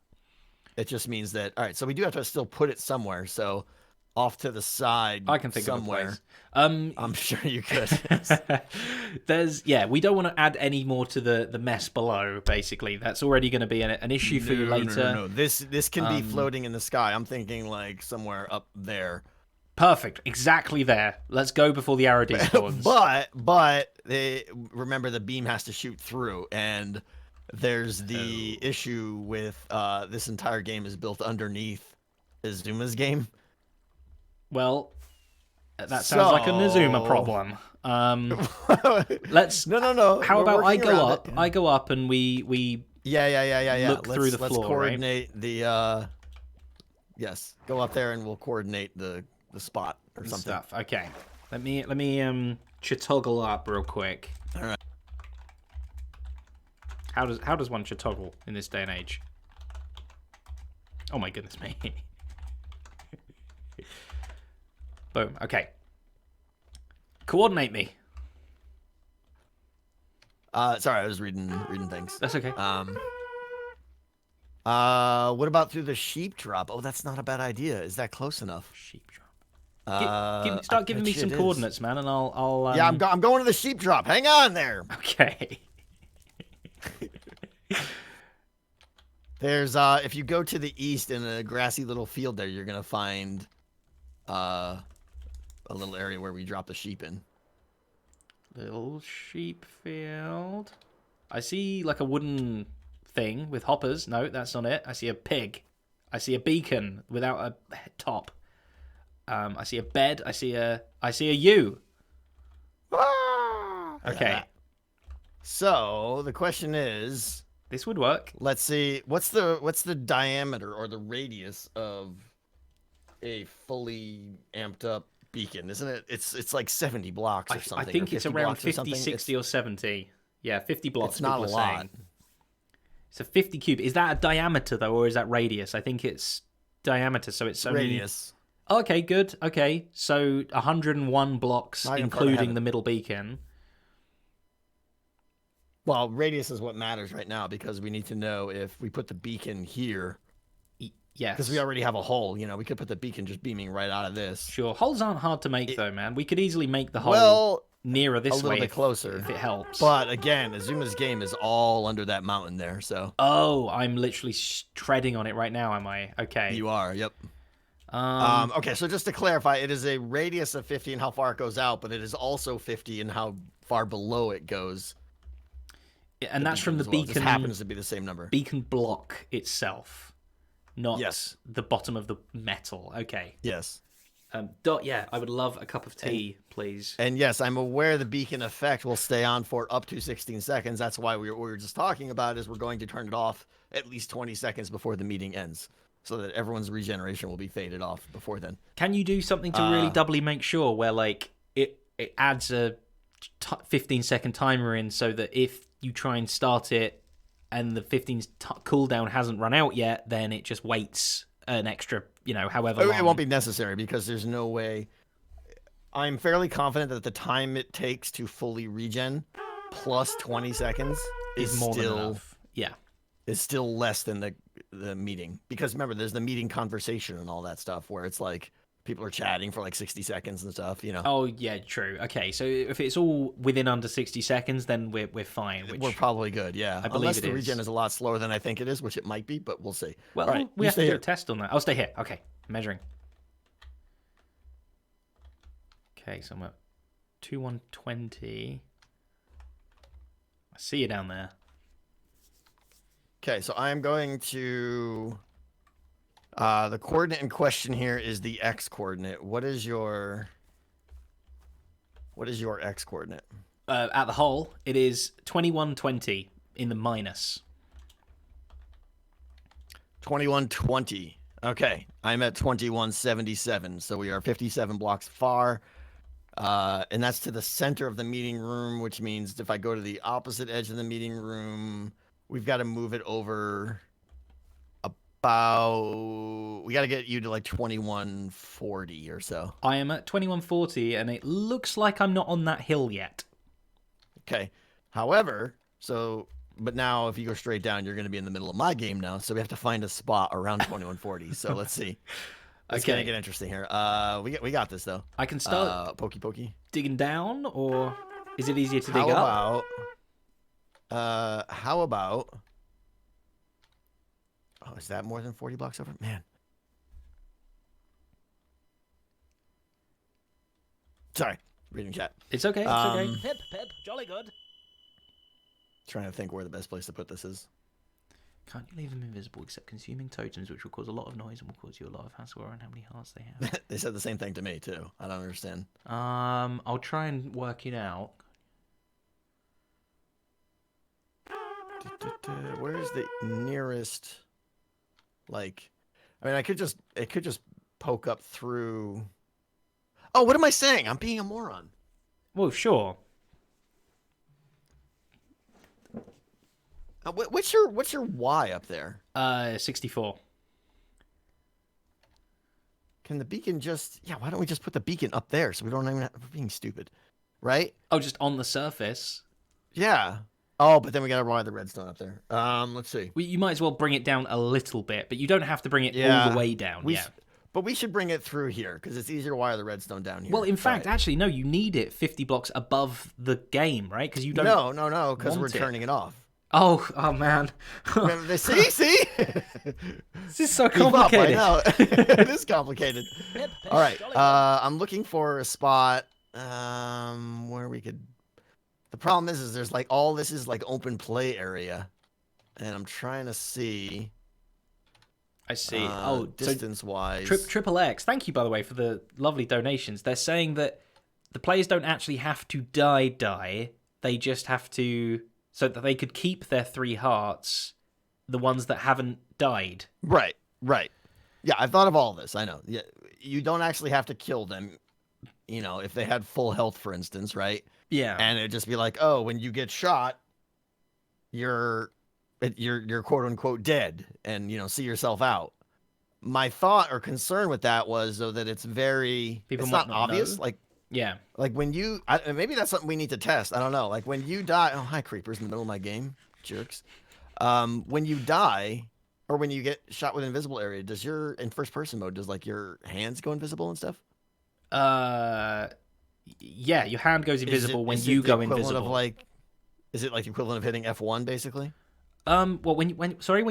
It just means that, all right, so we do have to still put it somewhere. So off to the side I can think somewhere. of a place. I'm sure you could. We don't want to add any more to the mess below, basically. That's already going to be an issue for you later. No. This can be floating in the sky. I'm thinking like somewhere up there. Perfect. Exactly there. Let's go before the arrow despawns. but remember the beam has to shoot through, and there's the issue with this entire game is built underneath Azuma's game. Well, that sounds like a Nazuma problem. Let's no. How about I go up? It. I go up and we look through the floor. Let's coordinate right? the yes. Go up there and we'll coordinate the spot or something. Stuff. Okay. Let me chitoggle up real quick. All right. How does one chitoggle in this day and age? Oh my goodness me. Boom. Okay. Coordinate me. Sorry, I was reading things. That's okay. What about through the sheep drop? Oh, that's not a bad idea. Is that close enough? Sheep drop. Start giving me some coordinates, man, and I'll. Yeah, I'm going to the sheep drop. Hang on there. Okay. There's if you go to the east in a grassy little field there, you're gonna find a little area where we drop the sheep in. Little sheep field. I see like a wooden thing with hoppers. No, that's not it. I see a pig. I see a beacon without a top. I see a bed. I see a U. Okay. So the question is, this would work. let's see, what's the diameter or the radius of a fully amped up beacon? Isn't it? It's like 70 blocks or something. I think it's around 50, something. 60, or 70. Yeah, 50 blocks. It's not a lot. Saying. It's a 50 cube. Is that a diameter though, or is that radius? I think it's diameter, so it's only... Radius. Okay, good. Okay, so 101 blocks, including the middle beacon. Well, radius is what matters right now because we need to know if we put the beacon here. Yes. Because we already have a hole. You know, we could put the beacon just beaming right out of this. Sure. Holes aren't hard to make, though, man. We could easily make the hole nearer this way. A little bit closer. If it helps. But, again, Azuma's game is all under that mountain there, so... Oh, I'm literally treading on it right now, am I? Okay. You are, yep. Okay, so just to clarify, it is a radius of 50 and how far it goes out, but it is also 50 and how far below it goes. And that's from the beacon. It happens to be the same number. Beacon block itself, not yes. the bottom of the metal. Okay. Yes. Yeah, I would love a cup of tea, please. And yes, I'm aware the beacon effect will stay on for up to 16 seconds. That's why we were just talking about is we're going to turn it off at least 20 seconds before the meeting ends, so that everyone's regeneration will be faded off before then. Can you do something to really doubly make sure where like it adds a 15-second timer in so that if you try and start it and the 15 cooldown hasn't run out yet, then it just waits an extra, however long. It won't be necessary because there's no way. I'm fairly confident that the time it takes to fully regen plus 20 seconds is more still than enough. Yeah. Is still less than the meeting. Because remember, there's the meeting conversation and all that stuff where it's like people are chatting for like 60 seconds and stuff, Oh, yeah, true. Okay, so if it's all within under 60 seconds, then we're fine. We're probably good, yeah. I believe Unless the regen is a lot slower than I think it is, which it might be, but we'll see. Well, right, we have to do a test on that. I'll stay here. Okay, measuring. Okay, so I'm at 2120. I see you down there. Okay, so I'm going to... the coordinate in question here is the X coordinate. What is your X coordinate? At the hole, it is 2120 in the minus. 2120. Okay, I'm at 2177, so we are 57 blocks far. And that's to the center of the meeting room, which means if I go to the opposite edge of the meeting room, we've got to move it over about... We got to get you to like 2140 or so. I am at 2140, and it looks like I'm not on that hill yet. Okay. However, but now if you go straight down, you're going to be in the middle of my game now, so we have to find a spot around 2140. So let's see. It's going to get interesting here. We got this, though. I can start pokey. digging down, or is it easier to dig up? How about... Oh, is that more than 40 blocks over? Man. Sorry. Reading chat. It's okay. It's okay. Pip. Jolly good. Trying to think where the best place to put this is. Can't you leave them invisible except consuming totems, which will cause a lot of noise and will cause you a lot of hassle around how many hearts they have? They said the same thing to me, too. I don't understand. I'll try and work it out. Where's the nearest... Like, I mean, it could just poke up through... Oh, what am I saying? I'm being a moron. Well, sure. What's your Y up there? 64. Can the beacon just... Yeah, why don't we just put the beacon up there so we don't even have... We're being stupid. Right? Oh, just on the surface? Yeah. Oh, but then we gotta wire the redstone up there. Let's see. Well, you might as well bring it down a little bit, but you don't have to bring it all the way down. But we should bring it through here because it's easier to wire the redstone down here. Well, in fact, actually, no. You need it 50 blocks above the game, right? Because you don't. No, because we're turning it off. Oh man. See? This is so Keep up, I complicated. know. It is complicated. Pip, All right, jolly one. I'm looking for a spot where we could. The problem is there's like all this is like open play area, and I'm trying to see I see. Oh, so distance wise. Triple X. Thank you, by the way, for the lovely donations. They're saying that the players don't actually have to die. They just have to, so that they could keep their 3 hearts, the ones that haven't died. Right, right. Yeah, I've thought of all this. I know. Yeah, you don't actually have to kill them. You know, if they had full health, for instance, right? Yeah. And it'd just be like, oh, when you get shot, you're quote unquote dead, and see yourself out. My thought or concern with that was though that it's People it's might not not obvious. know. Like Yeah. when maybe that's something we need to test. I don't know. Like when you die. Oh, hi creepers in the middle of my game, jerks. When you die. Or when you get shot with an invisible area, in first person mode, does like your hands go invisible and stuff? Yeah, your hand goes invisible when is you it the go equivalent invisible. Of like, is it like the equivalent of hitting F1 basically? Well, when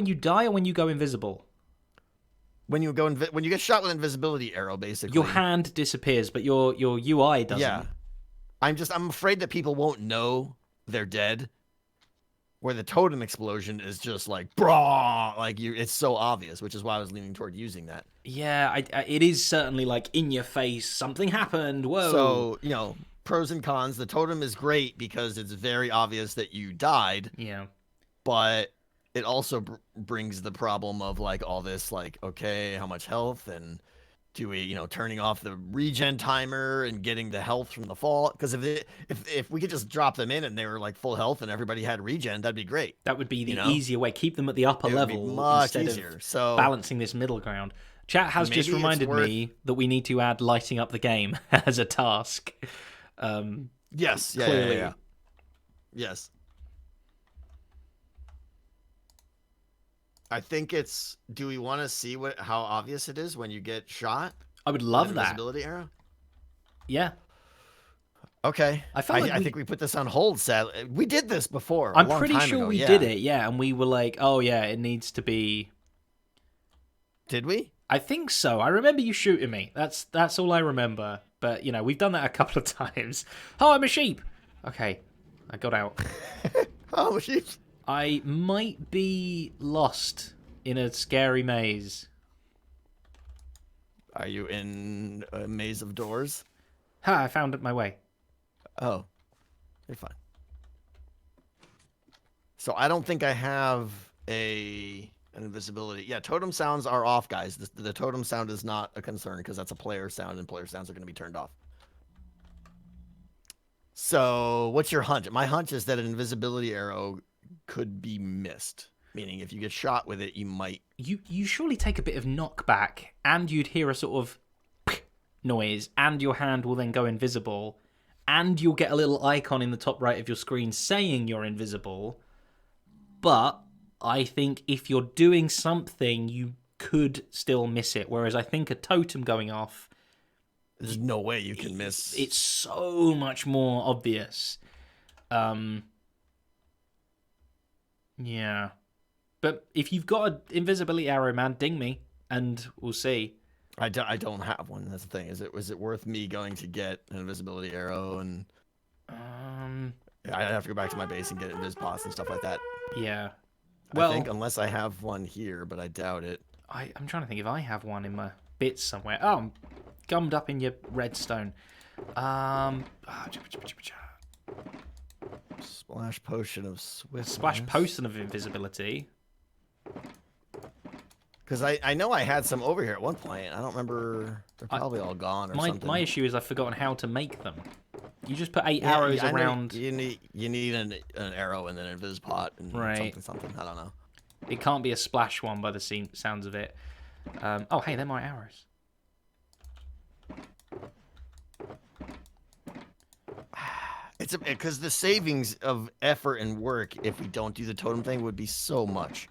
you die or when you go invisible, When you get shot with an invisibility arrow, basically, your hand disappears, but your UI doesn't. Yeah, I'm afraid that people won't know they're dead. Where the totem explosion is just like, brah, like it's so obvious, which is why I was leaning toward using that. Yeah, it is certainly like in your face. Something happened. Whoa. So pros and cons. The totem is great because it's very obvious that you died. Yeah. But it also brings the problem of like all this, like, okay, how much health, and do we, turning off the regen timer and getting the health from the fall? Because if we could just drop them in and they were like full health and everybody had regen, that'd be great. That would be the easier way. Keep them at the upper It would be level much instead easier. of So balancing this middle ground. Chat has just maybe it's reminded worth- me that we need to add lighting up the game as a task. Yes. Clearly. Yeah. Yes. I think it's. Do we want to see how obvious it is when you get shot? I would love with an that. invisibility arrow. Yeah. Okay. I felt like I think we put this on hold. Sadly, we did this before. I'm a long pretty time sure ago. we Yeah. did it. Yeah, and we were like, oh yeah, it needs to be. Did we? I think so. I remember you shooting me. That's all I remember. But we've done that a couple of times. Oh, I'm a sheep. Okay, I got out. Oh, sheep. I might be lost in a scary maze. Are you in a maze of doors? Ha! I found my way. Oh, you're fine. So I don't think I have an invisibility. Yeah, totem sounds are off, guys. The totem sound is not a concern because that's a player sound, and player sounds are going to be turned off. So what's your hunch? My hunch is that an invisibility arrow could be missed. Meaning, if you get shot with it, you might. You surely take a bit of knockback, and you'd hear a sort of noise, and your hand will then go invisible, and you'll get a little icon in the top right of your screen saying you're invisible. But I think if you're doing something, you could still miss it. Whereas I think a totem going off, There's no way you can miss. it's so much more obvious. Yeah. But if you've got an invisibility arrow, man, ding me, and we'll see. I don't have one. That's the thing. Was it worth me going to get an invisibility arrow and? I have to go back to my base and get invis pots and stuff like that. Yeah. Well, I think unless I have one here, but I doubt it. I'm trying to think if I have one in my bits somewhere. Oh, I'm gummed up in your redstone. Splash potion of swiftness. Splash potion of invisibility. Because I know I had some over here at one point. I don't remember. They're probably all gone or something. My issue is I've forgotten how to make them. You just put 8 arrows around. You need an arrow and then an invis pot and something. I don't know. It can't be a splash one by the sounds of it. Oh, hey, they're my arrows. It's because the savings of effort and work if we don't do the totem thing would be so much.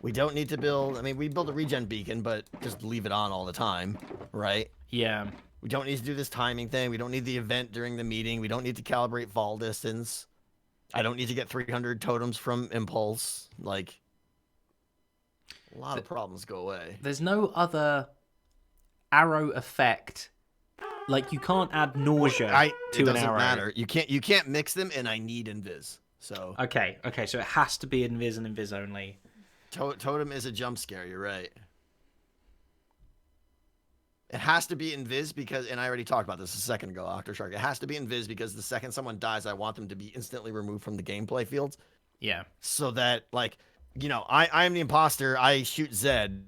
We don't need to build. I mean, we build a regen beacon, but just leave it on all the time, right? Yeah. We don't need to do this timing thing. We don't need the event during the meeting. We don't need to calibrate fall distance. I don't need to get 300 totems from Impulse. Like, a lot of problems go away. There's no other arrow effect. Like, you can't add nausea It to an doesn't arrow. matter. You can't mix them, and I need Invis. So Okay, so it has to be Invis and Invis only. Totem is a jump scare. You're right. It has to be Invis because, and I already talked about this a second ago, Octoshark. It has to be Invis because the second someone dies, I want them to be instantly removed from the gameplay fields. Yeah. So that, like, you know, I am the imposter. I shoot Zed.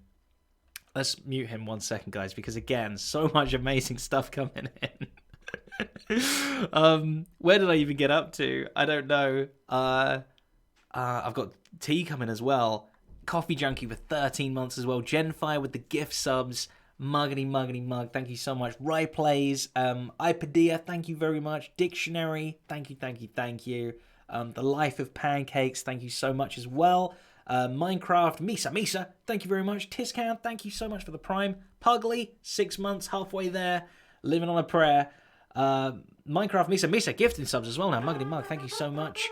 Let's mute him 1 second, guys, because again, so much amazing stuff coming in. Where did I even get up to? I don't know. I've got T coming as well. Coffee Junkie with 13 months as well. Genfire with the gift subs. Muggity Mug, thank you so much. Rye Plays, Ipedia, thank you very much. Dictionary, thank you. The Life of Pancakes, thank you so much as well. Minecraft, Misa, thank you very much. Tiscan, thank you so much for the Prime. Pugly, 6 months, halfway there, living on a prayer. Minecraft, Misa, gifting subs as well now. Muggity Mug, thank you so much.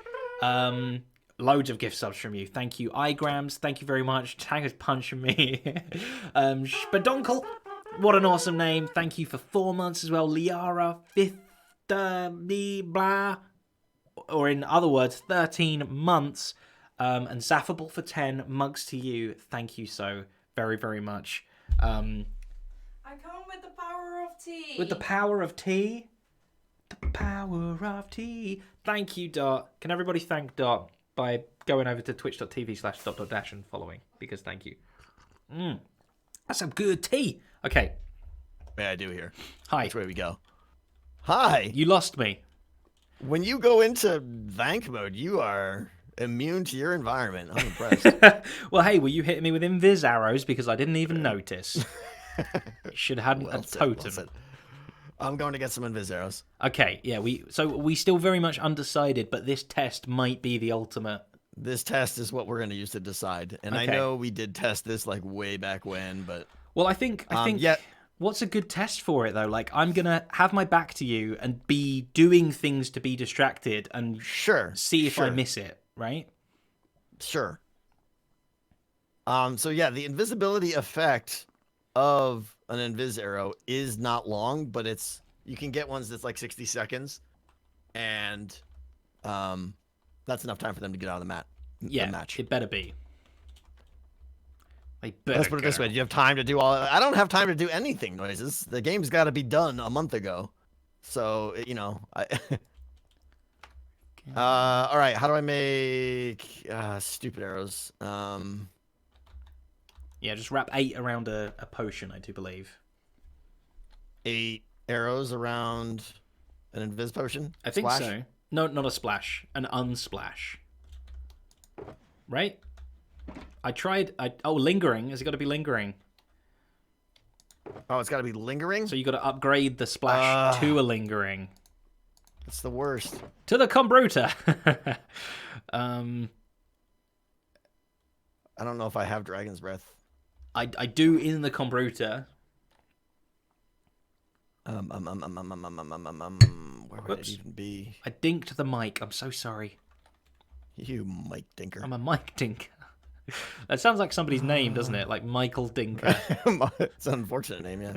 Loads of gift subs from you. Thank you. Igrams, thank you very much. Tag is punching me. Spadonkle, what an awesome name. Thank you for 4 months as well. Liara, fifth, blah, or in other words, 13 months. And Zaffable for 10. Mugs to you. Thank you so very, very much. I come with the power of tea. With the power of tea? The power of tea. Thank you, Dot. Can everybody thank Dot by going over to twitch.tv/dot-dash and following? Because thank you. That's some good tea. Okay. Yeah, I do here. Hi. Which way we go? Hi. You lost me. When you go into Vank mode, you are immune to your environment. I'm impressed. Well, hey, were you hitting me with invis arrows? Because I didn't even notice. Should have had a totem. I'm going to get some invis arrows. Okay, yeah, we still very much undecided, but this test might be the ultimate. This test is what we're going to use to decide. And I know we did test this like way back when, but well, I think yeah. What's a good test for it though? Like, I'm gonna have my back to you and be doing things to be distracted and see if I miss it, right? Sure. So yeah, the invisibility effect of an invis arrow is not long, but you can get ones that's like 60 seconds, and that's enough time for them to get out of the match. It better be. Let's put it this way: do you have time to do all? I don't have time to do anything. Noises. The game's got to be done a month ago, so you know. All right. How do I make stupid arrows? Yeah, just wrap 8 around a potion, I do believe. 8 arrows around an invis potion? I think so. No, not a splash. An unsplash. Right? I tried... lingering. Has it got to be lingering? Oh, it's got to be lingering? So you got to upgrade the splash to a lingering. That's the worst. To the Combruta! I don't know if I have Dragon's Breath. I do in the Combruta. Where would it even be? I dinked the mic. I'm so sorry. You Mike Dinker. I'm a Mike Dinker. That sounds like somebody's name, doesn't it? Like Michael Dinker. It's an unfortunate name, yeah.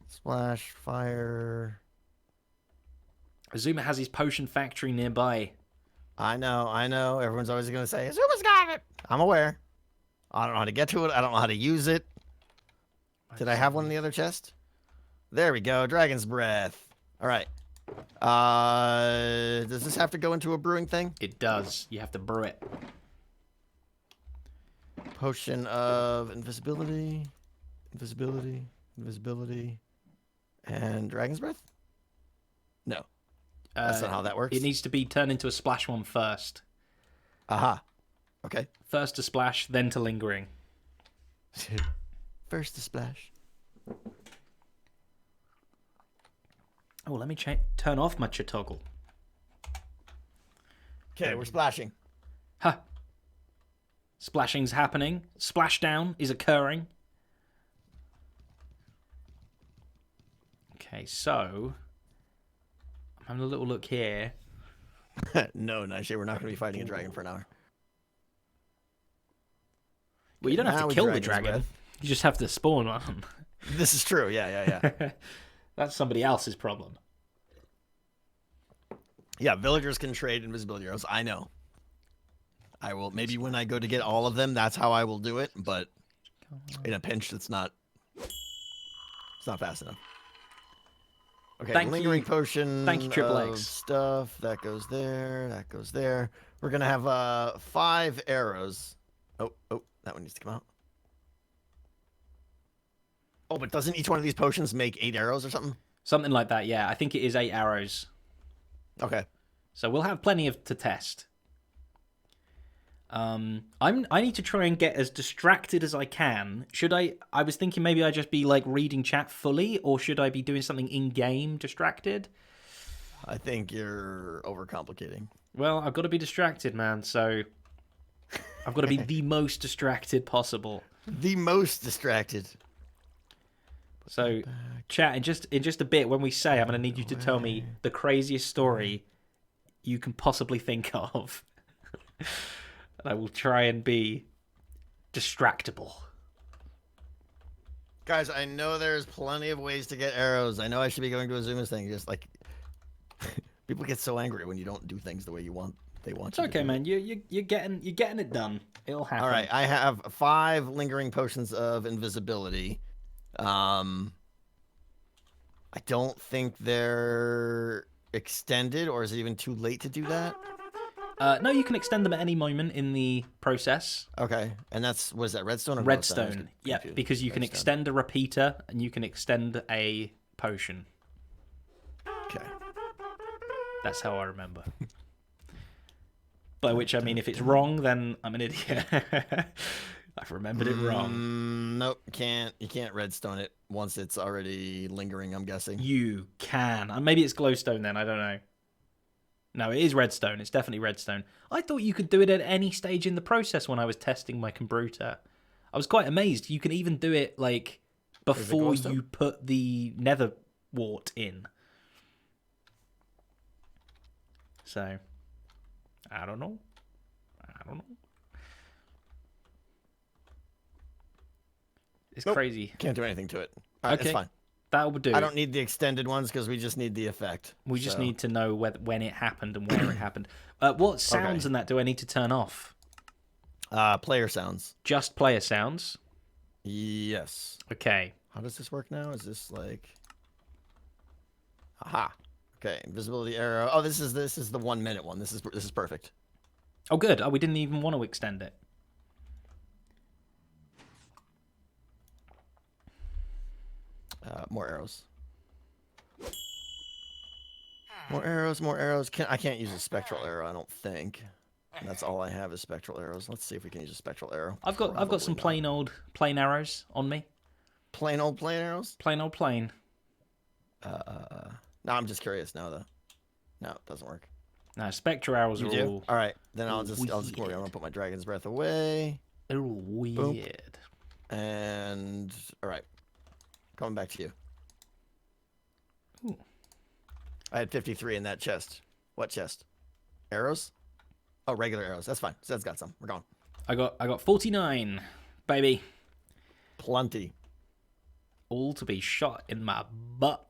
Splash, fire. Azuma has his potion factory nearby. I know. Everyone's always going to say, Azuma's got it. I'm aware. I don't know how to get to it. I don't know how to use it. Did I have one in the other chest? There we go. Dragon's Breath. All right. Does this have to go into a brewing thing? It does. You have to brew it. Potion of invisibility, and Dragon's Breath? No. That's not how that works. It needs to be turned into a splash one first. Aha. Okay. First to splash, then to lingering. First to splash. Oh, let me turn off my toggle. Okay, we're splashing. Huh. Splashing's happening. Splashdown is occurring. Okay, so I'm having a little look here. No, Nightshade, we're not going to be fighting a dragon for an hour. Well, you don't have Now to we kill the Dragon's dragon. Breath. You just have to spawn one. This is true. Yeah. That's somebody else's problem. Yeah, villagers can trade invisibility arrows. I know. I will, maybe when I go to get all of them, that's how I will do it, but in a pinch, it's not fast enough. Okay, Thank lingering you. potion. Thank you, Triple of X. Stuff that goes there. That goes there. We're gonna have 5 arrows. Oh, that one needs to come out. Oh, but doesn't each one of these potions make 8 arrows or something? Something like that, yeah. I think it is 8 arrows. Okay. So we'll have plenty to test. I need to try and get as distracted as I can. Should I was thinking maybe I just be like reading chat fully, or should I be doing something in game distracted? I think you're overcomplicating. Well, I've got to be distracted, man. So I've got to be the most distracted possible. The most distracted. So chat, in just a bit, when we say, I'm going to need you to tell me the craziest story you can possibly think of. And I will try and be distractible. Guys, I know there's plenty of ways to get arrows. I know I should be going to a Zuma's thing. Just like people get so angry when you don't do things the way you want. They want. It's okay, man. You're getting it done. It'll happen. All right, I have 5 lingering potions of invisibility. I don't think they're extended, or is it even too late to do that? No, you can extend them at any moment in the process. Okay, and that's, what is that, redstone or Redstone, yeah, confused. because you can Redstone. extend a repeater and you can extend a potion. Okay. That's how I remember. By which I mean, if it's wrong, then I'm an idiot. I've remembered it wrong. Nope, you can't redstone it once it's already lingering, I'm guessing. You can. Maybe it's glowstone then, I don't know. No, it is redstone. It's definitely redstone. I thought you could do it at any stage in the process when I was testing my Combruta. I was quite amazed. You can even do it, like, before you put the nether wart in. So, I don't know. It's crazy. Can't do anything to it. All right, Okay. it's fine. That would do. I don't need the extended ones because we just need the effect. We just need to know when it happened and where it happened. What sounds and that do I need to turn off? Player sounds. Just player sounds? Yes. Okay. How does this work now? Is this like... Aha. Okay, invisibility arrow. Oh, this is the 1 minute one. This is perfect. Oh, good. Oh, we didn't even want to extend it. More arrows. More arrows, more arrows. I can't use a spectral arrow, I don't think. And that's all I have is spectral arrows. Let's see if we can use a spectral arrow. I've got some plain arrows on me. Plain old plain arrows? Plain old plain. No, I'm just curious now though. No, it doesn't work. No, spectral arrows You are do? all... All right, then I'll just come over here. I'm gonna put my dragon's breath away. They're all weird. Boom. And all right, coming back to you. Ooh. I had 53 in that chest. What chest? Arrows? Oh, regular arrows. That's fine. Zed's got some. We're going. I got 49, baby. Plenty. All to be shot in my butt.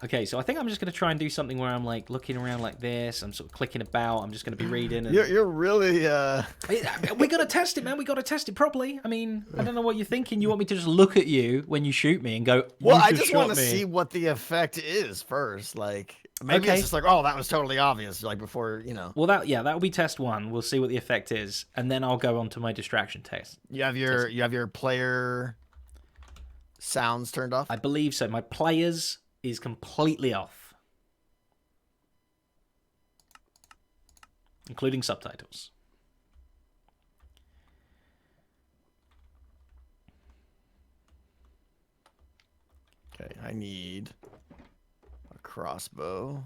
Okay, so I think I'm just going to try and do something where I'm like looking around like this. I'm sort of clicking about. I'm just going to be reading. And... You're really... We got to test it, man. We got to test it properly. I mean, I don't know what you're thinking. You want me to just look at you when you shoot me and go, Well, I just want to see what the effect is first. Like, maybe Okay. it's just like, oh, that was totally obvious. Like before, you know. Well, that'll be test 1. We'll see what the effect is, and then I'll go on to my distraction test. You have your player sounds turned off. I believe so. My players is completely off, including subtitles. Okay, I need a crossbow.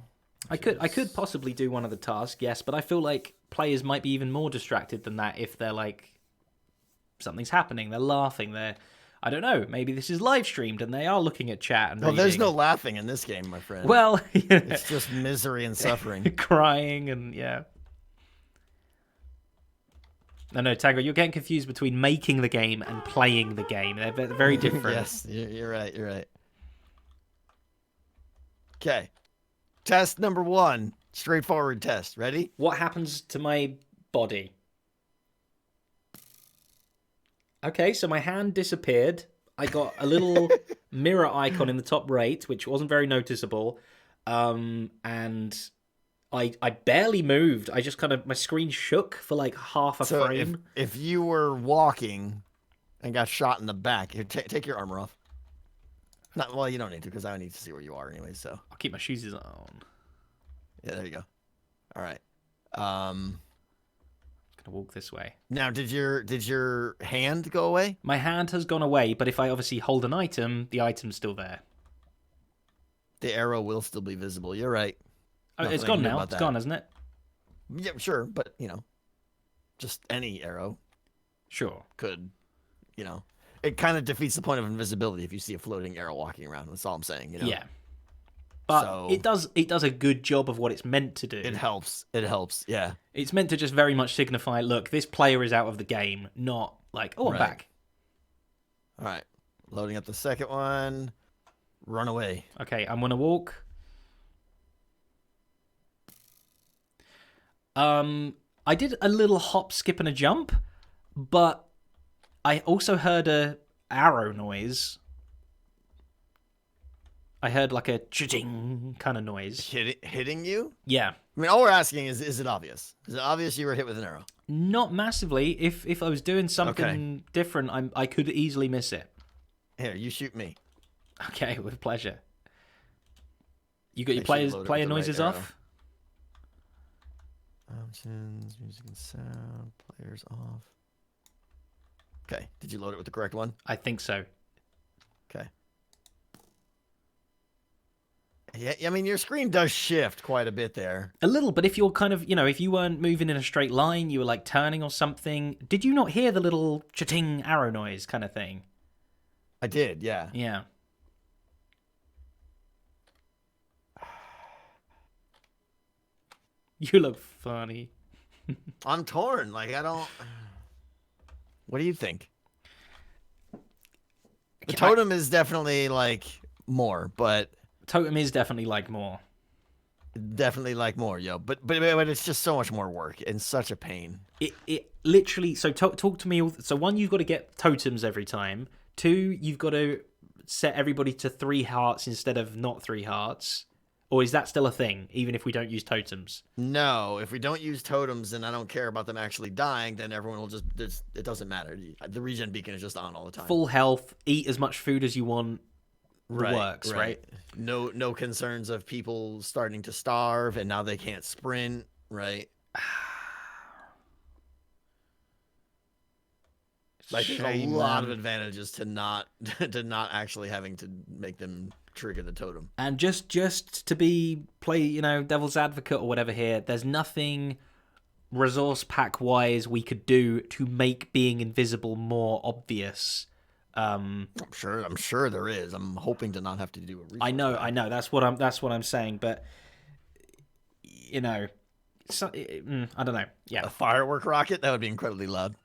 I could possibly do one of the tasks, yes, but I feel like players might be even more distracted than that if they're like something's happening, they're laughing, I don't know. Maybe this is live streamed and they are looking at chat and No, there's reading. no laughing in this game, my friend. Well, it's just misery and suffering. crying and yeah. No, Tango, you're getting confused between making the game and playing the game. They're very different. Yes, you're right. You're right. Okay. Test number 1. Straightforward test. Ready? What happens to my body? Okay, so my hand disappeared. I got a little mirror icon in the top right, which wasn't very noticeable. And I barely moved. I just kind of, my screen shook for like half a frame. If you were walking and got shot in the back, here, take your armor off. Not, well, you don't need to, because I don't need to see where you are anyway, so. I'll keep my shoes on. Yeah, there you go. All right. Gonna walk this way. Now, did your hand go away? My hand has gone away, but if I obviously hold an item, the item's still there. The arrow will still be visible. You're right. Oh, Nothing it's I gone can do now. about It's that. gone, hasn't it? Yeah, sure, but just any arrow Sure. could, it kind of defeats the point of invisibility if you see a floating arrow walking around. That's all I'm saying. Yeah. But So- it does a good job of what it's meant to do. It helps. It helps. Yeah. It's meant to just very much signify, look, this player is out of the game, not like, oh, I'm Right. back. All right. Loading up the second one. Run away. Okay, I'm gonna walk. I did a little hop, skip, and a jump, but I also heard a arrow noise. I heard like a ching kind of noise. Hitting you? Yeah. I mean, all we're asking is it obvious? Is it obvious you were hit with an arrow? Not massively. If I was doing something different, I could easily miss it. Here, you shoot me. Okay, with pleasure. You got your Make sure you load it with player the right noises arrow. off? Options, music and sound, players off. Okay, did you load it with the correct one? I think so. Okay. Yeah, I mean, your screen does shift quite a bit there. A little, but if you're kind of, if you weren't moving in a straight line, you were like turning or something. Did you not hear the little cha-ting arrow noise kind of thing? I did, yeah. Yeah. You look funny. I'm torn. Like, I don't... What do you think? The totem is definitely, like, more, but... Totem is definitely like more. Definitely like more, yo. But it's just so much more work and such a pain. It literally... So talk to me... So one, you've got to get totems every time. Two, you've got to set everybody to 3 hearts instead of not 3 hearts. Or is that still a thing, even if we don't use totems? No, if we don't use totems and I don't care about them actually dying, then everyone will just... It doesn't matter. The regen beacon is just on all the time. Full health, eat as much food as you want. Works, right? No concerns of people starting to starve and now they can't sprint, right? Like, there's a lot of advantages to not actually having to make them trigger the totem. And just to play, devil's advocate or whatever here, there's nothing resource pack wise we could do to make being invisible more obvious. I'm sure there is. I'm hoping to not have to do a resource I know. pack. That's what I'm saying, but I don't know. Yeah. A firework rocket? That would be incredibly loud.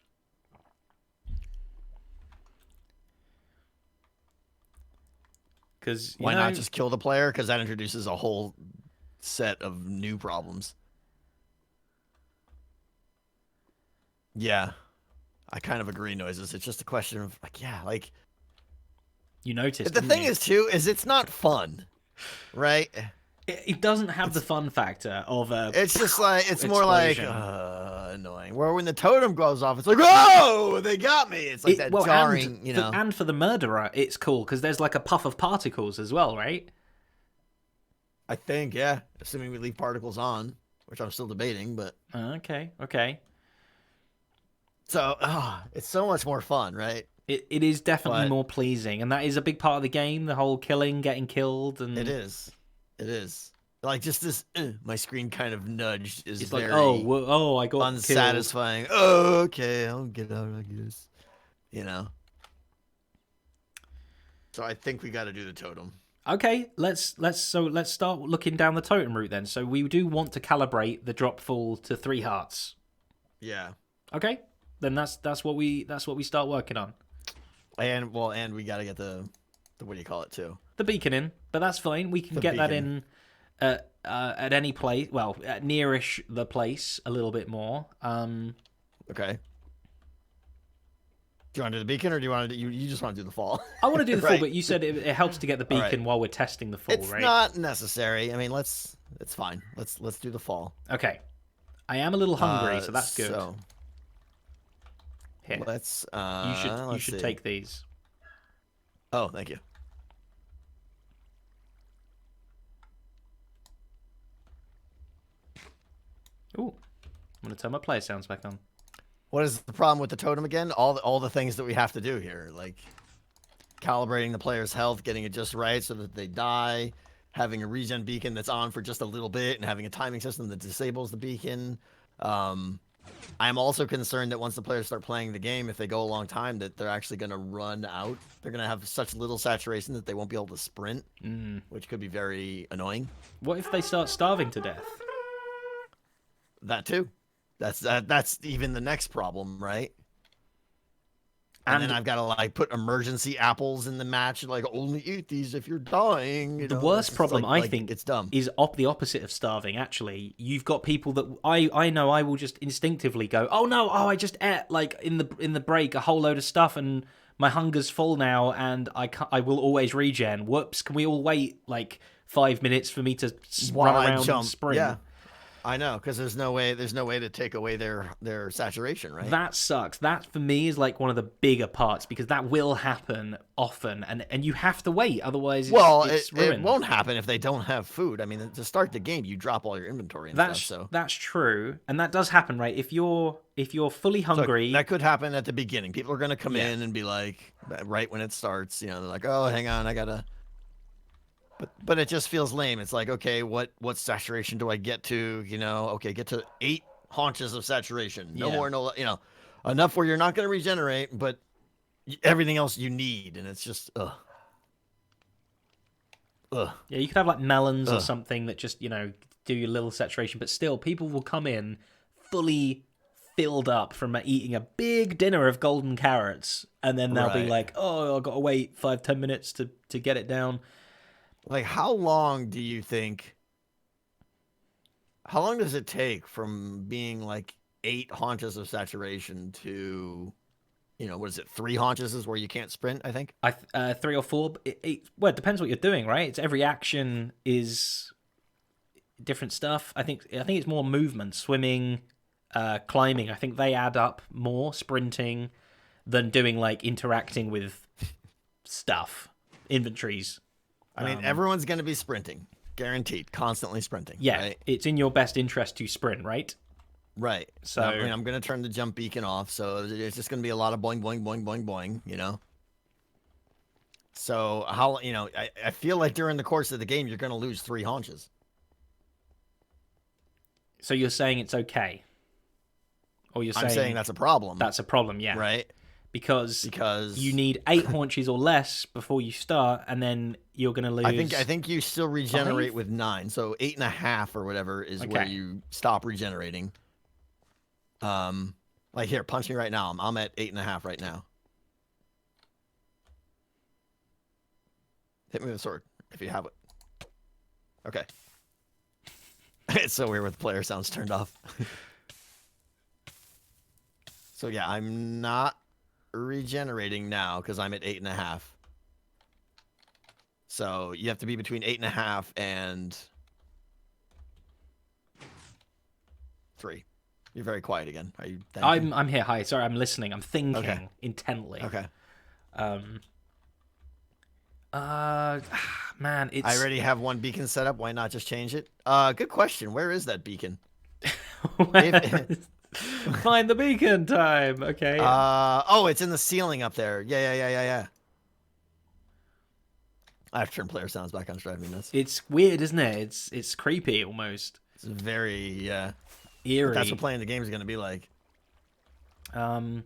Because Why not just kill the player? Because that introduces a whole set of new problems. Yeah. I kind of agree, Noises. It's just a question of, you noticed. The didn't thing you? is, too, is it's not fun, right? It doesn't have the fun factor of It's just like, it's more like, explosion. annoying. Where when the totem goes off, it's like, oh, they got me. It's like that jarring, and for the murderer, it's cool because there's like a puff of particles as well, right? I think, yeah. Assuming we leave particles on, which I'm still debating, but... Okay. So, it's so much more fun, right? It is definitely But- more pleasing, and that is a big part of the game. The whole killing, getting killed, and It is. Like, just this, my screen kind of nudged is it's very like, I got killed. unsatisfying. Oh, okay, I'll get out, I guess. So I think we got to do the totem. Okay, let's start looking down the totem route then. So we do want to calibrate the drop fall to 3 hearts. Yeah. Okay, then that's what we start working on. And we got to get the what do you call it too? The beacon in, but that's fine. We can get that in at any place. Well, at nearish the place a little bit more. Okay. Do you want to do the beacon, or do you want to do, you just want to do the fall? I want to do the fall, Right. but you said it helps to get the beacon while we're testing the fall, It's right? not necessary. I mean, it's fine. Let's do the fall. Okay. I am a little hungry, so that's good. So Here, let's you should take these. Oh, thank you. Ooh, I'm gonna turn my player sounds back on. What is the problem with the totem again? All the things that we have to do here, like calibrating the player's health, getting it just right so that they die, having a regen beacon that's on for just a little bit, and having a timing system that disables the beacon. I'm also concerned that once the players start playing the game, if they go a long time, that they're actually going to run out. They're going to have such little saturation that they won't be able to sprint, which could be very annoying. What if they start starving to death? That too. That's even the next problem, right? And then I've got to like put emergency apples in the match, like only eat these if you're dying. The worst problem, I think, it's dumb. is the opposite of starving. Actually, you've got people that I know I will just instinctively go, oh I just ate like in the break a whole load of stuff and my hunger's full now and I will always regen. Whoops! Can we all wait like 5 minutes for me to run around and sprint? Yeah. I know, because there's no way to take away their saturation, right? That sucks. That for me is like one of the bigger parts because that will happen often, and you have to wait, otherwise it's ruined. It won't happen if they don't have food. I mean, to start the game, you drop all your inventory and stuff. So that's true, and that does happen, right? If you're fully hungry, that could happen at the beginning. People are going to come in and be like, right when it starts, they're like, oh, hang on, I gotta. But it just feels lame. It's like, okay, what saturation do I get to? Okay, get to 8 haunches of saturation. No more, no, enough where you're not going to regenerate, but everything else you need, and it's just ugh. Yeah, you could have like melons or something that just do your little saturation, but still, people will come in fully filled up from eating a big dinner of golden carrots, and then they'll be like, oh, I've got to wait 5-10 minutes to get it down. Like, how long do you think? How long does it take from being like 8 haunches of saturation to, what is it? 3 haunches is where you can't sprint, I think. 3 or 4. Well, it depends what you're doing, right? It's every action is different stuff. I think it's more movement, swimming, climbing. I think they add up more, sprinting, than doing like interacting with stuff, inventories. I mean, everyone's going to be sprinting, guaranteed, constantly sprinting. Yeah, right? It's in your best interest to sprint, right? Right. So I mean, I'm going to turn the jump beacon off, so it's just going to be a lot of boing, boing, boing, boing, boing, So how, I feel like during the course of the game, you're going to lose 3 haunches. So you're saying it's okay? Or I'm saying that's a problem. That's a problem, yeah. Right. Because you need 8 haunches or less before you start, and then you're going to lose. I think you still regenerate 5? With 9, so 8.5 or whatever is where you stop regenerating. Like here, punch me right now. I'm at 8.5 right now. Hit me with a sword if you have it. Okay. It's so weird with the player sounds turned off. So yeah, I'm not regenerating now because I'm at 8.5. So you have to be between 8.5 and 3. You're very quiet again. Are you? I'm here. Hi. Sorry, I'm listening. I'm thinking intently. Okay. Man, it's. I already have one beacon set up. Why not just change it? Good question. Where is that beacon? Find the beacon time. Okay. Oh, it's in the ceiling up there. Yeah. I have to turn player sounds back on. It's driving me nuts. It's weird, isn't it? It's creepy almost. It's very eerie. That's what playing the game is going to be like. Oh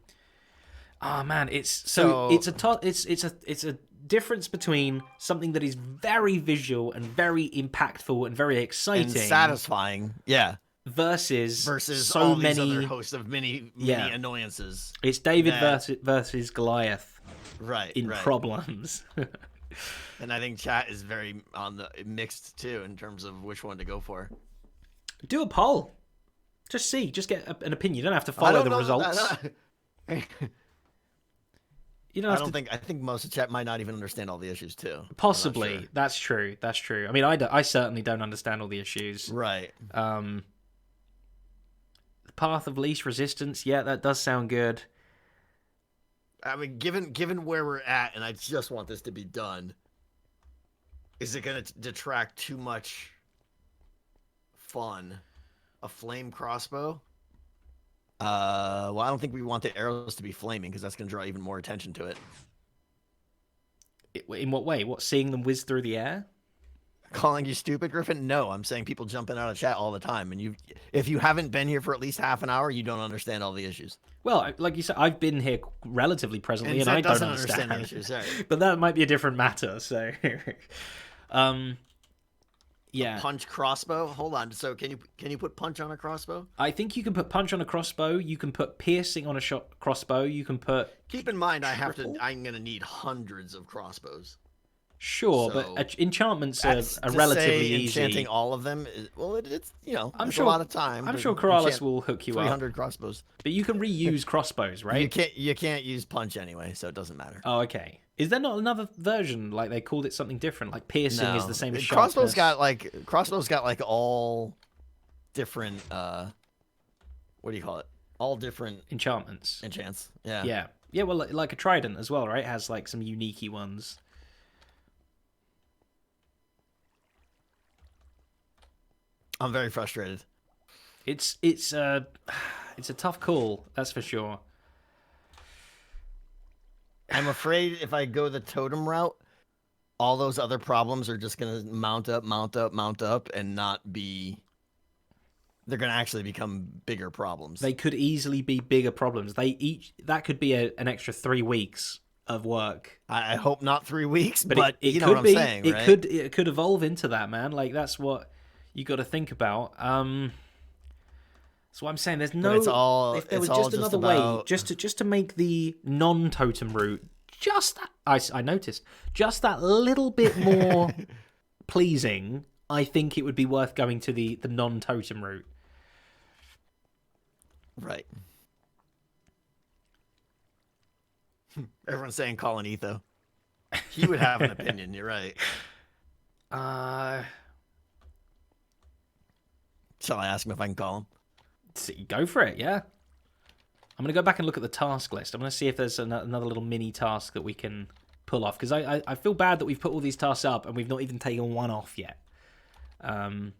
man, it's a difference between something that is very visual and very impactful and very exciting and satisfying. Yeah. versus so all many these other hosts of many annoyances. It's David versus Goliath Right. in problems. And I think chat is very on the mixed too in terms of which one to go for. Do a poll. Just get an opinion. You don't have to follow the results. You know, I think most of chat might not even understand all the issues too. Possibly, sure. That's true. I mean, I certainly don't understand all the issues. Right. The path of least resistance. Yeah, that does sound good. I mean, given where we're at, and I just want this to be done. Is it going to detract too much fun? A flame crossbow? Well, I don't think we want the arrows to be flaming because that's going to draw even more attention to it. In what way? What, seeing them whiz through the air? Calling you stupid, Griffin? No, I'm saying people jumping out of chat all the time, and if you haven't been here for at least half an hour, you don't understand all the issues. Well, like you said, I've been here relatively presently, and I don't understand the issues. Right. But that might be a different matter. So, yeah. A punch crossbow. Hold on. So can you put punch on a crossbow? I think you can put punch on a crossbow. You can put piercing on a crossbow. You can put. Keep in mind, I'm gonna need hundreds of crossbows. Sure, so but enchantments are relatively easy. Enchanting all of them, it's I'm sure a lot of time. I'm sure Corrales will hook you 300 crossbows. But you can reuse crossbows, right? You can't use punch anyway, so it doesn't matter. Oh, okay. Is there not another version? Like they called it something different? Like piercing is the same as sharpness? Crossbows got like all different. What do you call it? All different enchants. Yeah. Yeah. Well, like a trident as well, right? It has like some unique ones. I'm very frustrated. It's a tough call, that's for sure. I'm afraid if I go the totem route, all those other problems are just gonna mount up, and not be. They're gonna actually become bigger problems. They could easily be bigger problems. That could be an extra 3 weeks of work. I hope not 3 weeks, but it you know could what be. I'm saying, right? It could evolve into that, man. Like that's what you got to think about. That's what I'm saying. There's no. If there was just another way, just to make the non-totem route, just that I noticed, just that little bit more pleasing. I think it would be worth going to the non-totem route. Right. Everyone's saying call an Etho. He would have an opinion. You're right. Shall I ask him if I can call him? Go for it, yeah. I'm going to go back and look at the task list. I'm going to see if there's another little mini task that we can pull off. Because I feel bad that we've put all these tasks up and we've not even taken one off yet. Gold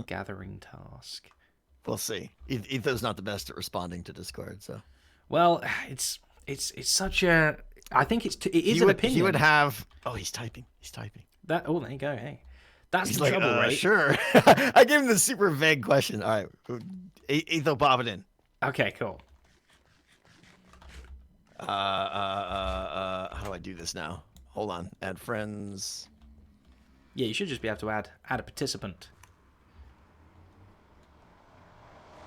gathering task. We'll see. Etho's not the best at responding to Discord, so. Well, it's such a. I think it is an opinion. He would have. Oh, he's typing. There you go. Hey, that's he's the like, trouble, right? Sure. I gave him the super vague question. All right, Etho, pop it in. Okay, cool. How do I do this now? Hold on. Add friends. Yeah, you should just be able to add a participant.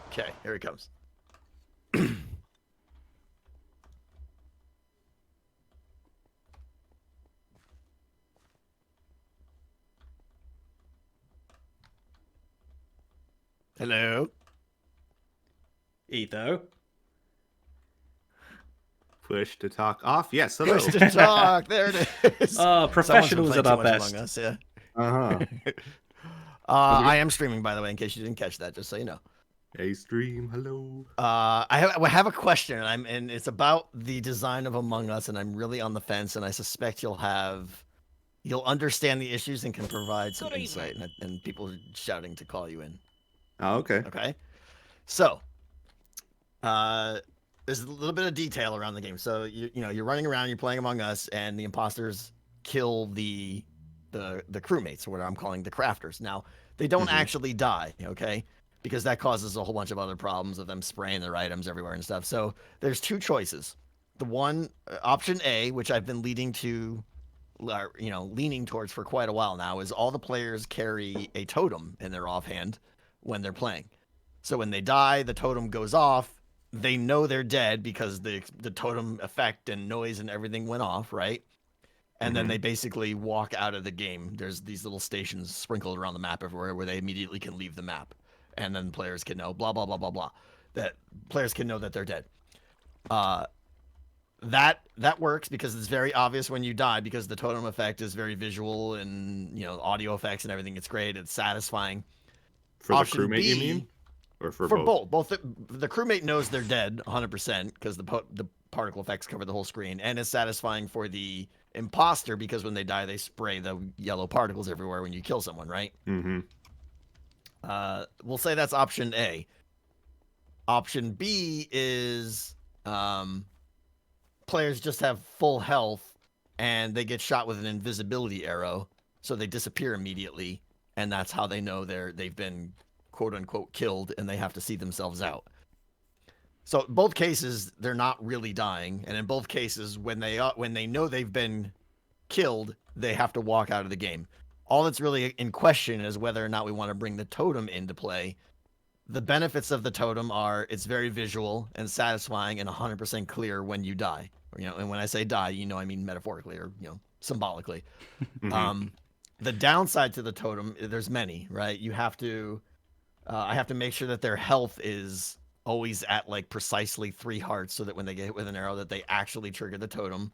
Okay, here he comes. Hello. Etho. Push to talk off. Yes, hello. Push to talk. There it is. Professionals at our best. Us, yeah. Uh-huh. I am streaming, by the way, in case you didn't catch that, just so you know. Hey, stream. Hello. I have a question, and it's about the design of Among Us, and I'm really on the fence, and I suspect you'll understand the issues and can provide some insight, and people are shouting to call you in. Oh, okay. Okay. So, there's a little bit of detail around the game. So you're running around, you're playing Among Us, and the imposters kill the crewmates, or what I'm calling the crafters. Now they don't actually die, okay? because that causes a whole bunch of other problems of them spraying their items everywhere and stuff. So there's two choices. The one, option A, which I've been leaning towards for quite a while now, is all the players carry a totem in their offhand when they're playing. So when they die, the totem goes off. They know they're dead because the totem effect and noise and everything went off, right? And then they basically walk out of the game. There's these little stations sprinkled around the map everywhere where they immediately can leave the map. And then players can know, blah, blah, blah, blah, blah. That players can know that they're dead. That works because it's very obvious when you die because the totem effect is very visual and, audio effects and everything. It's great. It's satisfying. For Option the crewmate, you B, mean? Or for both? Both the crewmate knows they're dead 100% because the particle effects cover the whole screen, and it's satisfying for the imposter because when they die, they spray the yellow particles everywhere when you kill someone, right? Mm-hmm. We'll say that's option A. Option B is players just have full health and they get shot with an invisibility arrow, so they disappear immediately, and that's how they know they've been quote unquote killed and they have to see themselves out. So in both cases, they're not really dying, and in both cases, when they know they've been killed, they have to walk out of the game. All that's really in question is whether or not we want to bring the totem into play. The benefits of the totem are it's very visual and satisfying and 100% clear when you die. And when I say die, I mean metaphorically or symbolically. The downside to the totem, there's many, right? You have to I have to make sure that their health is always at like precisely 3 hearts so that when they get hit with an arrow that they actually trigger the totem.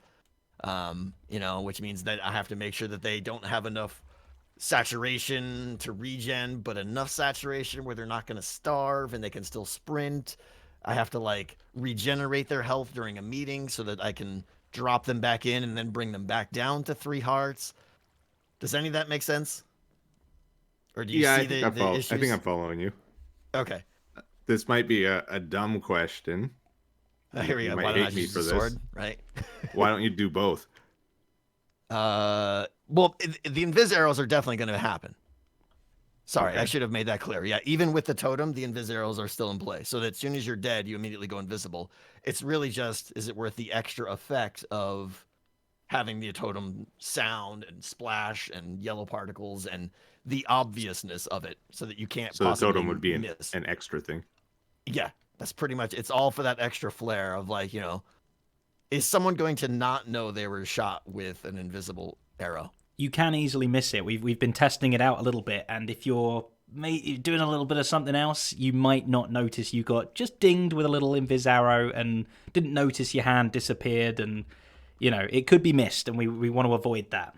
Which means that I have to make sure that they don't have enough saturation to regen, but enough saturation where they're not going to starve and they can still sprint. I have to regenerate their health during a meeting so that I can drop them back in and then bring them back down to 3 hearts. Does any of that make sense? Or do you see the issues? I think I'm following you. Okay. This might be a dumb question. Here we go. You Why might don't I hate me use for the this. sword, right? Why don't you do both? Well, the invis arrows are definitely going to happen. Sorry, Okay. I should have made that clear. Yeah, even with the totem, the invis arrows are still in play. So that as soon as you're dead, you immediately go invisible. It's really just, is it worth the extra effect of having the totem sound and splash and yellow particles and the obviousness of it so that you can't So the possibly totem would be miss. an extra thing. Yeah, that's pretty much, it's all for that extra flair of is someone going to not know they were shot with an invisible arrow? You can easily miss it. We've been testing it out a little bit, and if you're doing a little bit of something else, you might not notice you got just dinged with a little invis arrow and didn't notice your hand disappeared, and it could be missed, and we want to avoid that.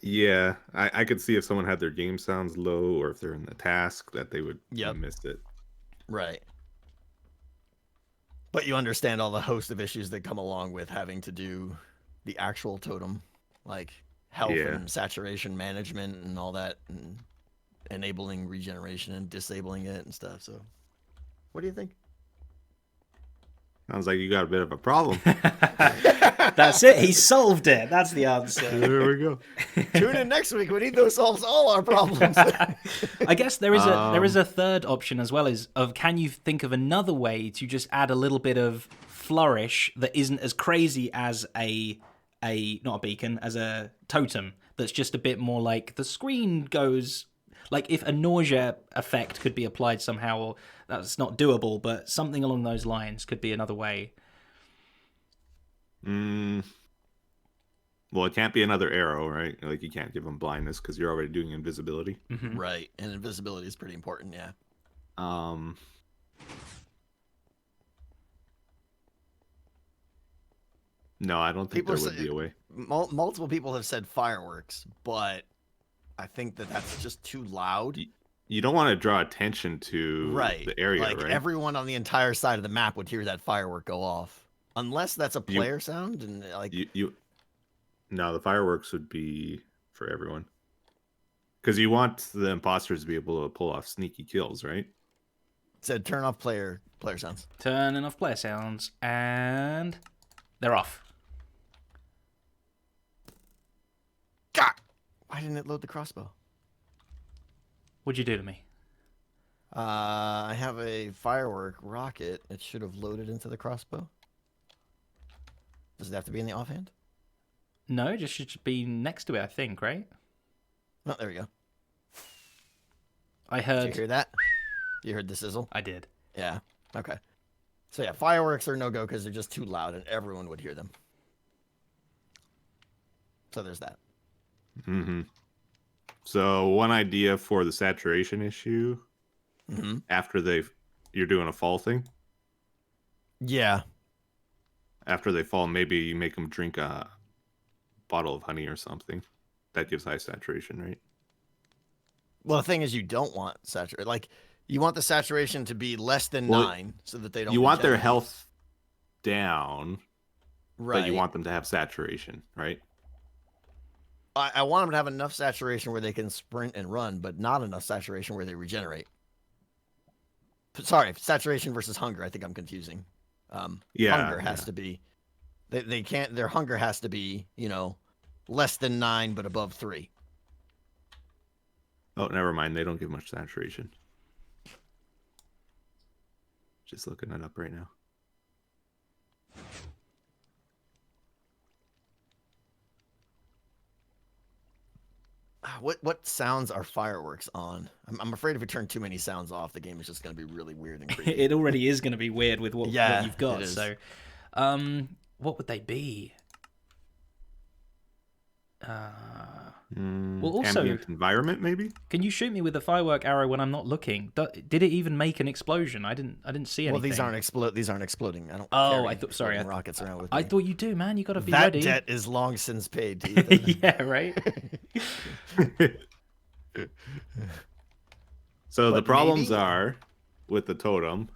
Yeah, I could see if someone had their game sounds low or if they're in the task that they would miss it. Right. But you understand all the host of issues that come along with having to do the actual totem, like health and saturation management and all that, and enabling regeneration and disabling it and stuff. So, what do you think? Sounds like you got a bit of a problem. That's it. He solved it. That's the answer. There we go. Tune in next week when Etho solves all our problems. I guess there is a third option as well, can you think of another way to just add a little bit of flourish that isn't as crazy as not a beacon, as a totem, that's just a bit more like the screen goes, like if a nausea effect could be applied somehow, or that's not doable, but something along those lines could be another way. Well, it can't be another arrow, right? Like you can't give them blindness because you're already doing invisibility. Mm-hmm. Right, and invisibility is pretty important, yeah. No, I don't think there would be a way. Multiple people have said fireworks, but I think that's just too loud. You don't want to draw attention to the area, like right? everyone on the entire side of the map would hear that firework go off, unless that's a player sound and like No, the fireworks would be for everyone, because you want the imposters to be able to pull off sneaky kills, right? It said turn off player sounds. Turning off player sounds, and they're off. God, why didn't it load the crossbow? What'd you do to me? I have a firework rocket. It should have loaded into the crossbow. Does it have to be in the offhand? No, it just should be next to it, I think, right? Oh, there we go. I Did heard. you hear that? You heard the sizzle? I did. Yeah. Okay. So yeah, fireworks are no go because they're just too loud and everyone would hear them. So there's that. Mm-hmm. So one idea for the saturation issue Mm-hmm. after you're doing a fall thing. Yeah. After they fall, maybe you make them drink a bottle of honey or something. That gives high saturation, right? Well, the thing is, you don't want saturation. Like, you want the saturation to be less than Well, 9 so that they don't. You want their regenerate. health down, Right. but you want them to have saturation, right? I want them to have enough saturation where they can sprint and run, but not enough saturation where they regenerate. Sorry, saturation versus hunger. I think I'm confusing. Yeah, Hunger has to be. They can't. Their hunger has to be, less than 9 but above 3. Oh, never mind. They don't give much saturation. Just looking it up right now. What sounds are fireworks on? I'm afraid if we turn too many sounds off, the game is just going to be really weird and creepy. It already is going to be weird with what Yeah, you've got. it is. So, what would they be? Well, also, Ambient environment, maybe. can you shoot me with a firework arrow when I'm not looking? Did it even make an explosion? I didn't see anything. Well, these aren't exploding. I don't. Oh, carry I thought. Sorry, floating rockets around with I me. thought you do, man. You got to be That ready. debt is long since paid to Ethan. Yeah, right. So the But problems maybe- are with the totem.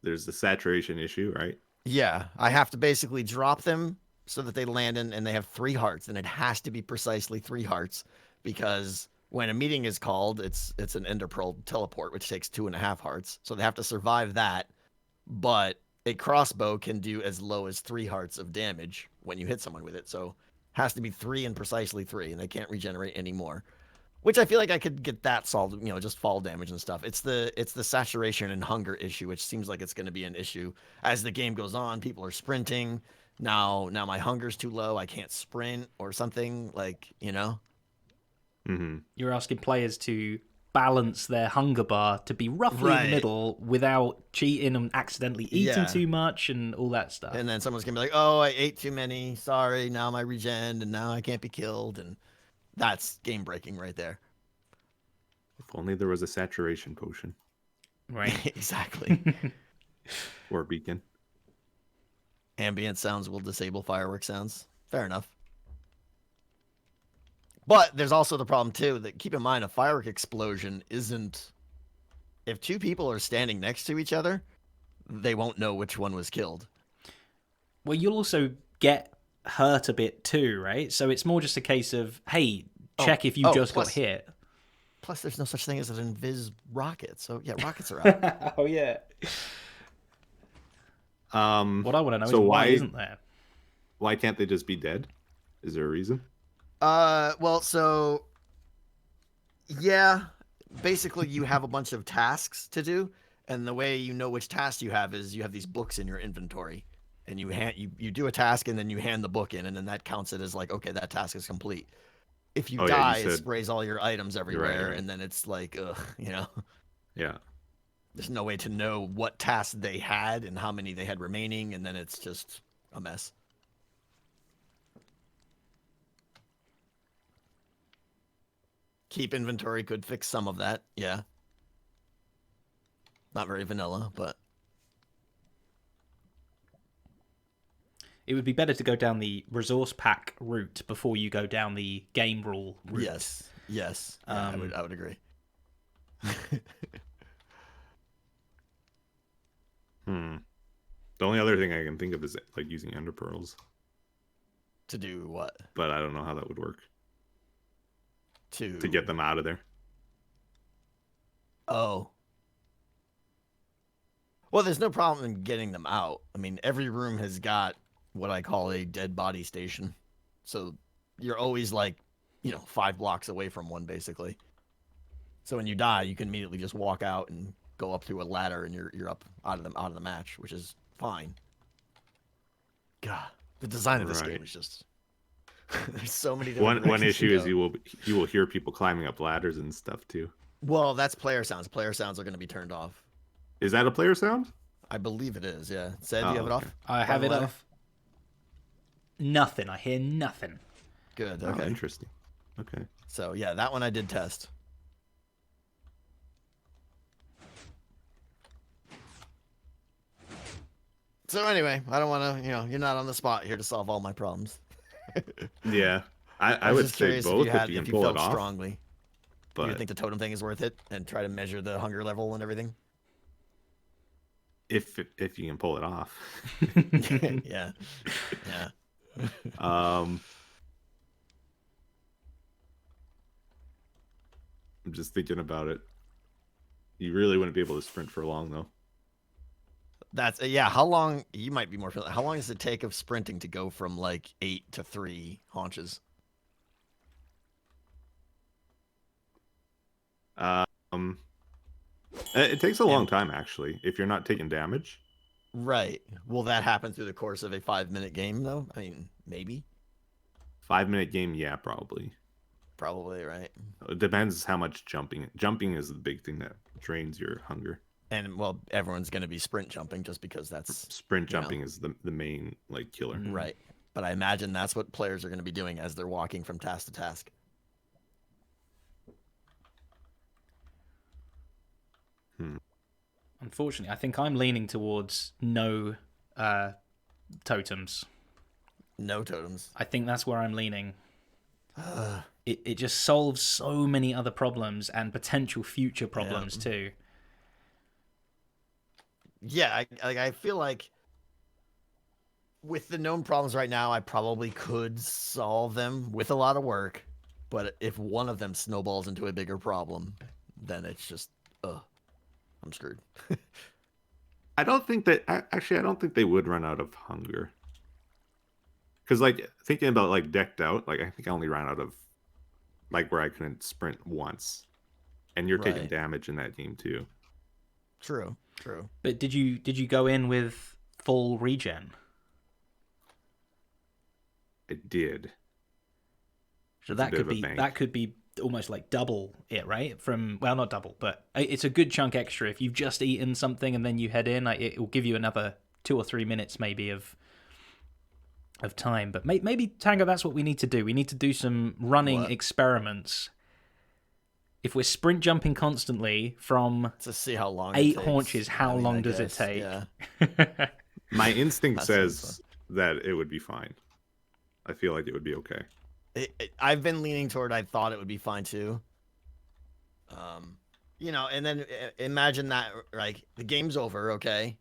There's the saturation issue, right? Yeah, I have to basically drop them so that they land in, and they have 3 hearts, and it has to be precisely 3 hearts because when a meeting is called, it's an Ender Pearl teleport, which takes 2.5 hearts. So they have to survive that, but a crossbow can do as low as 3 hearts of damage when you hit someone with it. So has to be 3 and precisely 3, and they can't regenerate anymore. Which I feel like I could get that solved, just fall damage and stuff. It's the saturation and hunger issue, which seems like it's going to be an issue as the game goes on. People are sprinting. Now my hunger's too low. I can't sprint or something Mm-hmm. You're asking players to balance their hunger bar to be roughly in Right. the middle without cheating and accidentally eating Yeah. too much and all that stuff. And then someone's going to be like, oh, I ate too many. Sorry. Now my regen and now I can't be killed. And that's game breaking right there. If only there was a saturation potion Right. Exactly. or a beacon. Ambient sounds will disable firework sounds. Fair enough. But there's also the problem too that keep in mind a firework explosion isn't. If 2 people are standing next to each other, they won't know which one was killed. Well, you'll also get hurt a bit too, right? So it's more just a case of, hey, check if you just got plus- hit. Plus, there's no such thing as an invis rocket. So yeah, rockets are out. Oh yeah. What I want to know So is why why- isn't there? Why can't they just be dead? Is there a reason? Well, so yeah, basically you have a bunch of tasks to do, and the way you know which tasks you have is you have these books in your inventory, and you do a task and then you hand the book in, and then that counts it as like, okay, that task is complete. If you Oh, yeah, die, you it said- sprays all your items everywhere, right. and then it's like, ugh, Yeah. there's no way to know what tasks they had and how many they had remaining, and then it's just a mess. Keep inventory could fix some of that, yeah. Not very vanilla, but It would be better to go down the resource pack route before you go down the game rule route. yes. Yeah, I would agree. The only other thing I can think of is like using ender pearls, To do what? but I don't know how that would work To get them out of there. Oh. Well, there's no problem in getting them out. I mean, every room has got what I call a dead body station. So you're always like, 5 blocks away from one, basically. So when you die, you can immediately just walk out and go up through a ladder, and you're up out of the match, which is fine. God, the design of this Right. game is just there's so many different One directions to issue is go. you will hear people climbing up ladders and stuff too. Well, that's player sounds. Player sounds are going to be turned off. Is that a player sound? I believe it is. Yeah. Said, do Oh, you have it okay. off? I have it off. Nothing. I hear nothing. Good. Oh, Okay. interesting. Okay. So yeah, that one I did test. So anyway, I don't want to, you're not on the spot here to solve all my problems. Yeah. I was would just say curious both if you you can pull felt it off. strongly. Do you But think the totem thing is worth it, and try to measure the hunger level and everything? if you can pull it off. Yeah. Yeah. I'm just thinking about it. You really wouldn't be able to sprint for long though. That's yeah. How long? You might be more familiar. How long does it take of sprinting to go from like 8 to 3 haunches? It takes a long time actually if you're not taking damage. Right. Will that happen through the course of a 5-minute game though? I mean, maybe. 5-minute game, yeah, probably. Probably, right? It depends how much jumping. Jumping is the big thing that drains your hunger. And well, everyone's going to be sprint jumping just because that's Sprint jumping is the main like killer. right. But I imagine that's what players are going to be doing as they're walking from task to task. Unfortunately, I think I'm leaning towards no totems. No totems. I think that's where I'm leaning. It just solves so many other problems and potential future problems too. Yeah, I feel like with the known problems right now, I probably could solve them with a lot of work. But if one of them snowballs into a bigger problem, then it's just, I'm screwed. I don't think they would run out of hunger. Because like thinking about like decked out, like I think I only ran out of like where I couldn't sprint once, and you're taking Right. damage in that game too. True. But did you go in with full regen? I did. So It's a that bit could of a be bank. almost like double it, right? From well, not double, but it's a good chunk extra. If you've just eaten something and then you head in, it will give you another 2 or 3 minutes maybe of time. But maybe Tango, that's what we need to do. We need to do some running What? experiments. If we're sprint jumping constantly from To see how long 8 it takes. haunches, how I mean, long I does guess, it take? Yeah. My instinct That sounds says that it would be fine. I feel like it would be okay. I've been leaning toward I thought it would be fine too. And then imagine that like the game's over, okay?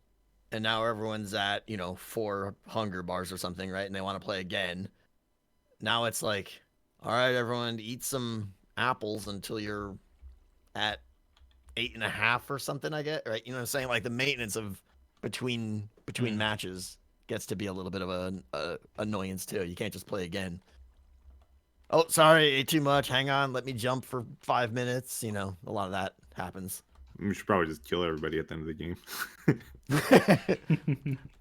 And now everyone's at, 4 hunger bars or something, right? And they want to play again. Now it's like, all right, everyone, eat some apples until you're at 8.5 or something, I get, right? You know what I'm saying? Like the maintenance of between matches gets to be a little bit of a annoyance too. You can't just play again. Oh, sorry, ate too much. Hang on, let me jump for 5 minutes. A lot of that happens. We should probably just kill everybody at the end of the game.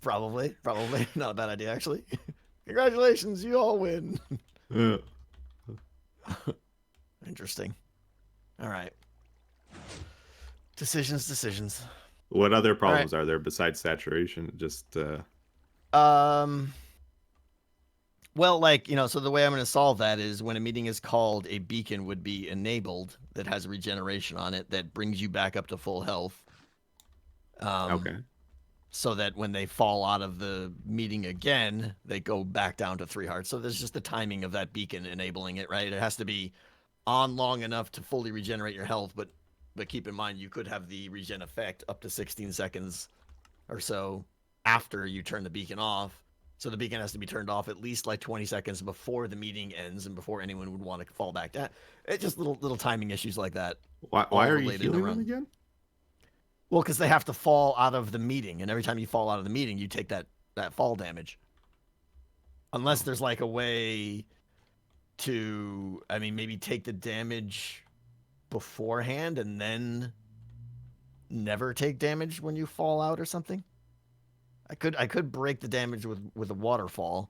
Probably not a bad idea actually. Congratulations, you all win. Interesting. All right. Decisions. What other problems are there besides saturation? Just Well, so the way I'm going to solve that is when a meeting is called, a beacon would be enabled that has regeneration on it that brings you back up to full health. okay. So that when they fall out of the meeting again, they go back down to 3 hearts. So there's just the timing of that beacon enabling it, right? It has to be on long enough to fully regenerate your health, but keep in mind you could have the regen effect up to 16 seconds or so after you turn the beacon off. So the beacon has to be turned off at least like 20 seconds before the meeting ends and before anyone would want to fall back down. It's just little timing issues like that. Why are you related to healing run. them again? Well, because they have to fall out of the meeting, and every time you fall out of the meeting, you take that fall damage. Unless there's like a way to, maybe take the damage beforehand and then never take damage when you fall out or something. I could break the damage with a waterfall.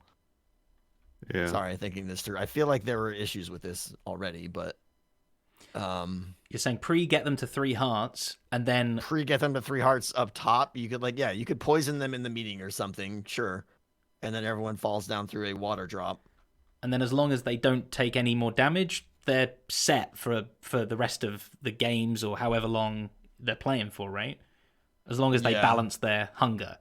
Yeah. Sorry, thinking this through. I feel like there were issues with this already, but You're saying get them to 3 hearts, and then get them to 3 hearts up top. You could you could poison them in the meeting or something, sure, and then everyone falls down through a water drop. And then as long as they don't take any more damage, they're set for the rest of the games or however long they're playing for, right? As long as they balance their hunger.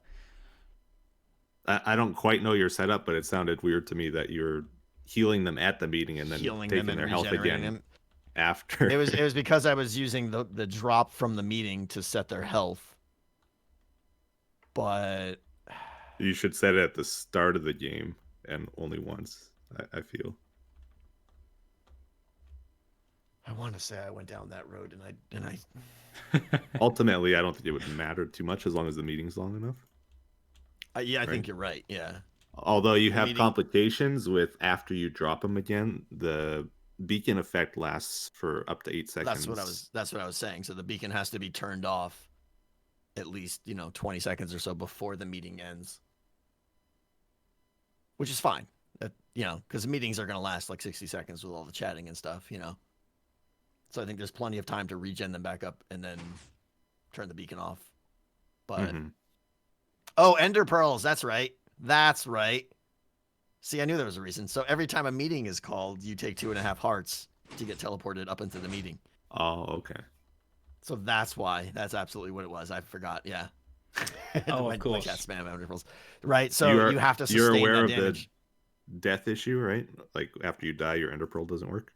I don't quite know your setup, but it sounded weird to me that you're healing them at the meeting and then taking their health again after. It was because I was using the drop from the meeting to set their health. But you should set it at the start of the game and only once, I feel. I want to say I went down that road and I Ultimately, I don't think it would matter too much as long as the meeting's long enough. I think you're right. Yeah. Although you have complications with after you drop them again, the beacon effect lasts for up to 8 seconds. That's what I was saying. So the beacon has to be turned off at least 20 seconds or so before the meeting ends, which is fine. Because the meetings are going to last like 60 seconds with all the chatting and stuff. So I think there's plenty of time to regen them back up and then turn the beacon off. But oh, Ender Pearls. That's right. That's right. See, I knew there was a reason. So every time a meeting is called, you take 2.5 hearts to get teleported up into the meeting. Oh, okay. So that's why. That's absolutely what it was. I forgot. Yeah. Oh, of course. Cat spam Ender Pearls. Right. So you have to sustain you're aware that of damage. The death issue, right? Like after you die, your Ender Pearl doesn't work.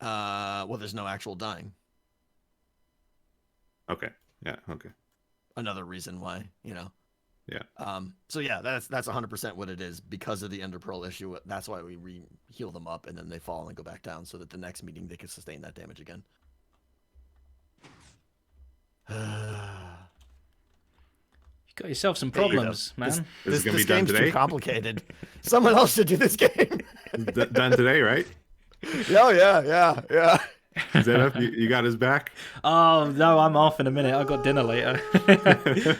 Well, there's no actual dying. Okay. Yeah. Okay. Another reason why, Yeah. So yeah, that's 100% what it is because of the Ender Pearl issue. That's why we heal them up and then they fall and go back down so that the next meeting they can sustain that damage again. You got yourself some problems, man. This is gonna be this done game's today. too complicated. Someone else should do this game. Done today, right? Oh yeah. Zedaph, you got his back. Oh no, I'm off in a minute. I've got dinner later.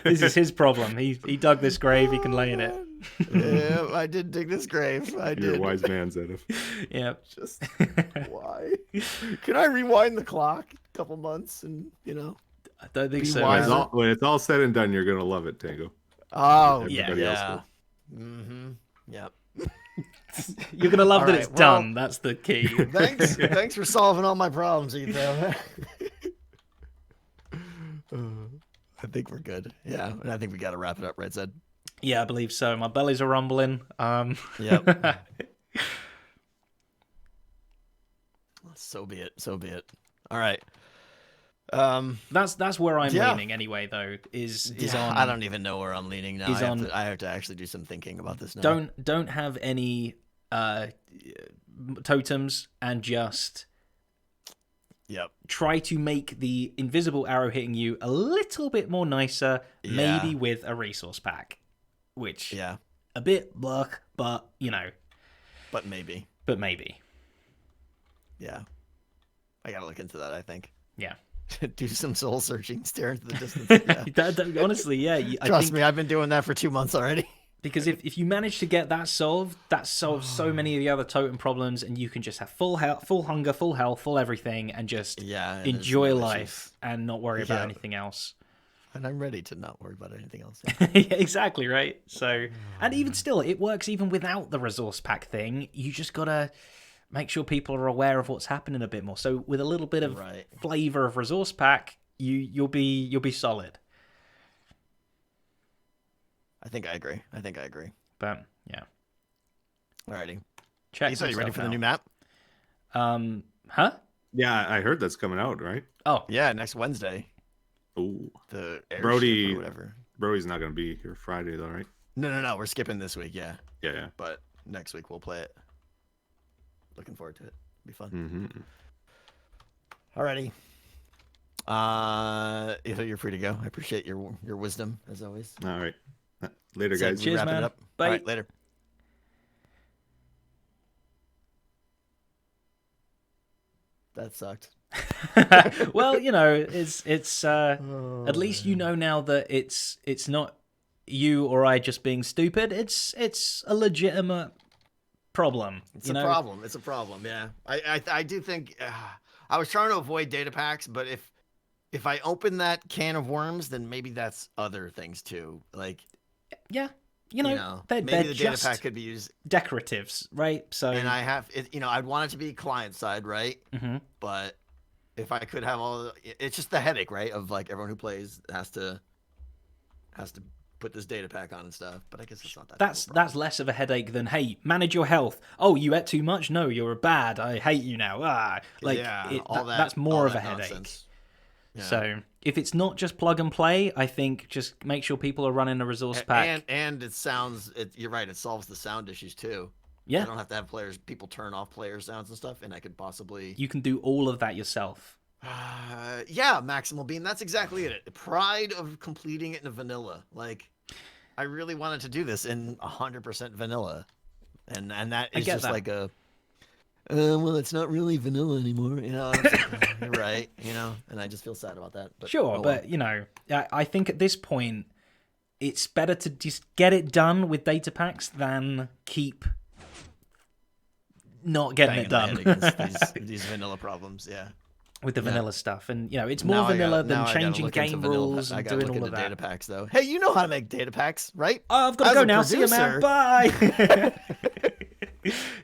This is his problem. He dug this grave. He can lay in it. Yeah, I did dig this grave. I did. You're a wise man, Zedaph. Yeah. Just why? Can I rewind the clock a couple months and I don't think Be so. wise. man. When it's all said and done, you're gonna love it, Tango. Oh Everybody else yeah. will. Mm-hmm. Yep. You're gonna love All that right, it's well- done. That's the key. Thanks for solving all my problems, Ethan. I think we're good. Yeah, and I think we got to wrap it up, right, Zed? Yeah, I believe so. My bellies are rumbling. Yep. So be it. So be it. All right. That's where I'm Yeah. leaning anyway. Though is Yeah, on. I don't even know where I'm leaning now. is on- I have to actually do some thinking about this now. Don't have any totems and just Yep. try to make the invisible arrow hitting you a little bit more nicer, Yeah. maybe with a resource pack, which Yeah, a bit luck, but but maybe. maybe. Yeah. I got to look into that, I think. Yeah. Do some soul searching, stare into the distance. Yeah. Honestly, yeah. I Trust think, me, I've been doing that for 2 months already. because if you manage to get that solved so many of the other totem problems, and you can just have full health, full hunger, full health, full everything, and just Yeah. and there's enjoy no life issues. and not worry about Yeah. anything else. And I'm ready to not worry about anything else. Yeah, exactly, right? So, and even still, it works even without the resource pack thing. You just gotta make sure people are aware of what's happening a bit more. So, with a little bit of Right. flavor of resource pack, you'll be solid. I think I agree. But yeah, Alrighty. check. So you ready some for the stuff new map? out. Huh? Yeah, I heard that's coming out, right? Oh, Yeah, next Wednesday. Ooh. The airship Brody- or whatever. Brody's not gonna be here Friday though, right? No. We're skipping this week. Yeah, Yeah. but next week we'll play it. Looking forward to it. Be fun. Mm-hmm. Alrighty. Eva, you're free to go. I appreciate your wisdom as always. All right. Later, Zed, guys. we Cheers, wrapping it man. up. Bye. All right, later. That sucked. Well, it's at least you know now that it's not you or I just being stupid. It's a legitimate problem. It's a problem. It's a problem. Yeah, I do think I was trying to avoid data packs, but if I open that can of worms, then maybe that's other things too. Like, yeah, maybe they're the just data pack could be used. decoratives, right? So, And I have it. I'd want it to be client side, right? Mhm. But if I could have it's just the headache, right? Of like everyone who plays has to put this data pack on and stuff. But I guess it's not that. that's less of a headache than, hey, manage your health. Oh, you ate too much? No, you're bad. I hate you now. That's more of a headache. Nonsense. Yeah. So if it's not just plug and play, I think just make sure people are running a resource pack. And you're right. It solves the sound issues too. Yeah, I don't have to have people turn off player sounds and stuff, and I could possibly. You can do all of that yourself. Yeah, Maximal Beam. That's exactly it. The pride of completing it in vanilla. Like, I really wanted to do this in 100% vanilla, and that is just like a. Well, it's not really vanilla anymore, You're right, and I just feel sad about that. But, sure, but I think at this point, it's better to just get it done with data packs than keep not getting it done. these vanilla problems, yeah. With the vanilla stuff, and it's more vanilla than changing game rules and doing all of that. Data packs, though. Hey, you know how to make data packs, right? Oh, I've got to go now. See you, man. Bye.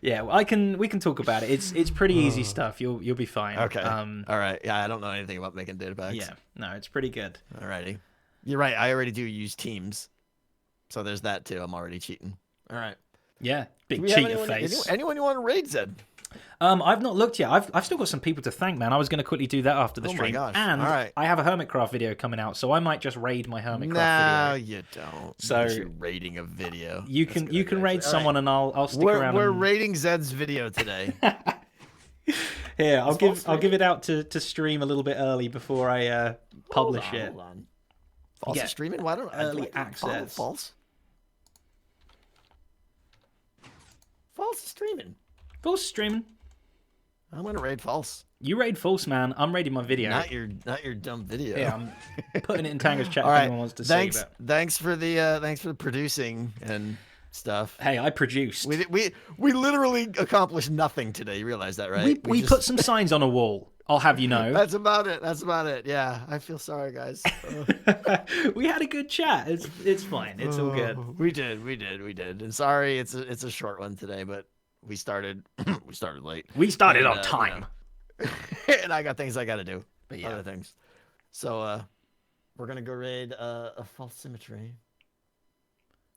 Yeah, we can talk about it. It's pretty easy stuff. You'll be fine. Okay. All right. Yeah, I don't know anything about making data packs. Yeah. No, it's pretty good. Alrighty. You're right. I already do use teams, so there's that too. I'm already cheating. All right. Yeah. Big cheater face. Anyone you want to raid, Zed? I've not looked yet. I've still got some people to thank, man. I was going to quickly do that after the stream. Oh my gosh. And all right. I have a Hermitcraft video coming out, so I might just raid my Hermitcraft video. No, you don't. So you're raiding a video. You can raid someone, and I'll stick around. We're raiding Zed's video today. Here, I'll give it out to stream a little bit early before I publish it. Hold on. False is streaming? Why don't early access? False. False is streaming. False streaming. I'm gonna raid false. You raid false, man. I'm raiding my video. Not your dumb video. Yeah, I'm putting it in Tango's chat if anyone wants to see. But... Thanks for the producing and stuff. Hey, I produced. We literally accomplished nothing today. You realize that, right? We put some signs on a wall. I'll have you know. That's about it. Yeah, I feel sorry, guys. We had a good chat. It's fine. It's all good. We did. And sorry, it's a short one today, but we started late. We started on time. And I got things I got to do. But yeah. Other things. So we're gonna go raid a false symmetry.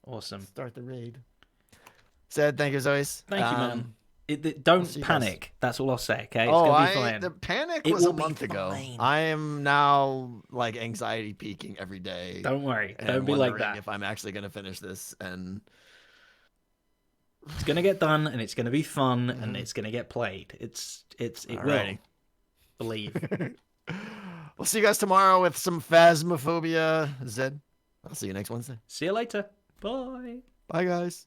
Awesome. Start the raid. Zed, thank you as always. Thank you, man. Don't panic. That's all I'll say. Okay. It's gonna be fine. The panic was a month ago. I am now like anxiety peaking every day. Don't worry. Don't be like that. If I'm actually gonna finish this, and it's gonna get done, and it's gonna be fun, and it's gonna get played. It will. Believe. We'll see you guys tomorrow with some Phasmophobia. Zed, I'll see you next Wednesday. See you later. Bye. Bye, guys.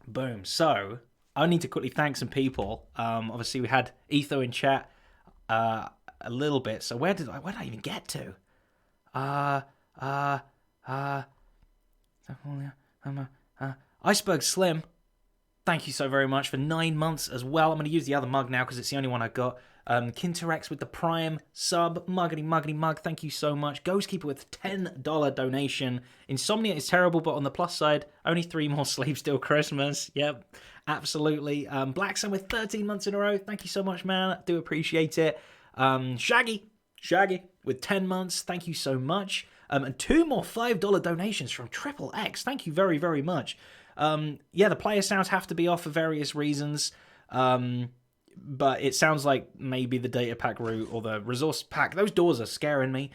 Boom. So I need to quickly thank some people. Obviously we had Etho in chat a little bit. So where did I even get to? Iceberg Slim. Thank you so very much for 9 months as well. I'm going to use the other mug now because it's the only one I got. Kinterex with the Prime sub. Muggity mug. Thank you so much. Ghostkeeper with $10 donation. Insomnia is terrible, but on the plus side, only 3 more sleeps till Christmas. Yep, absolutely. Blackson with 13 months in a row. Thank you so much, man. Do appreciate it. Shaggy with 10 months. Thank you so much. And 2 more $5 donations from Triple X. Thank you very, very much. The player sounds have to be off for various reasons. But it sounds like maybe the data pack route or the resource pack, those doors are scaring me.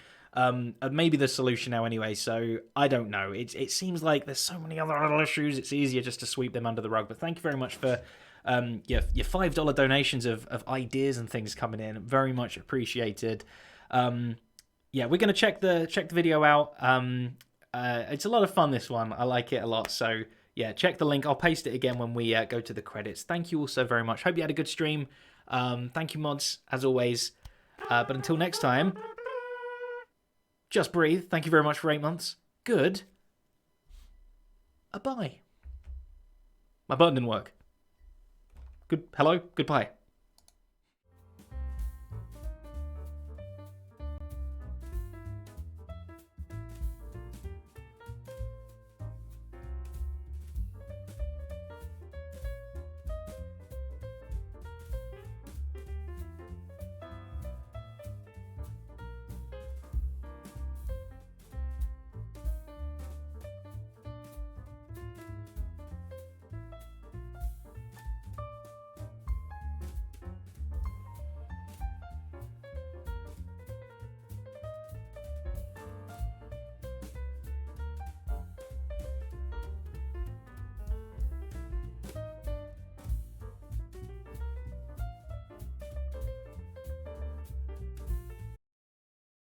Maybe the solution now anyway, so I don't know. It seems like there's so many other little issues, it's easier just to sweep them under the rug. But thank you very much for your $5 donations of ideas and things coming in. Very much appreciated. We're going to check the video out. It's a lot of fun, this one. I like it a lot, so yeah, check the link. I'll paste it again when we go to the credits. Thank you all so very much. Hope you had a good stream. Thank you, mods, as always. But until next time, just breathe. Thank you very much for 8 months. Good. Bye. My button didn't work. Good. Hello. Goodbye.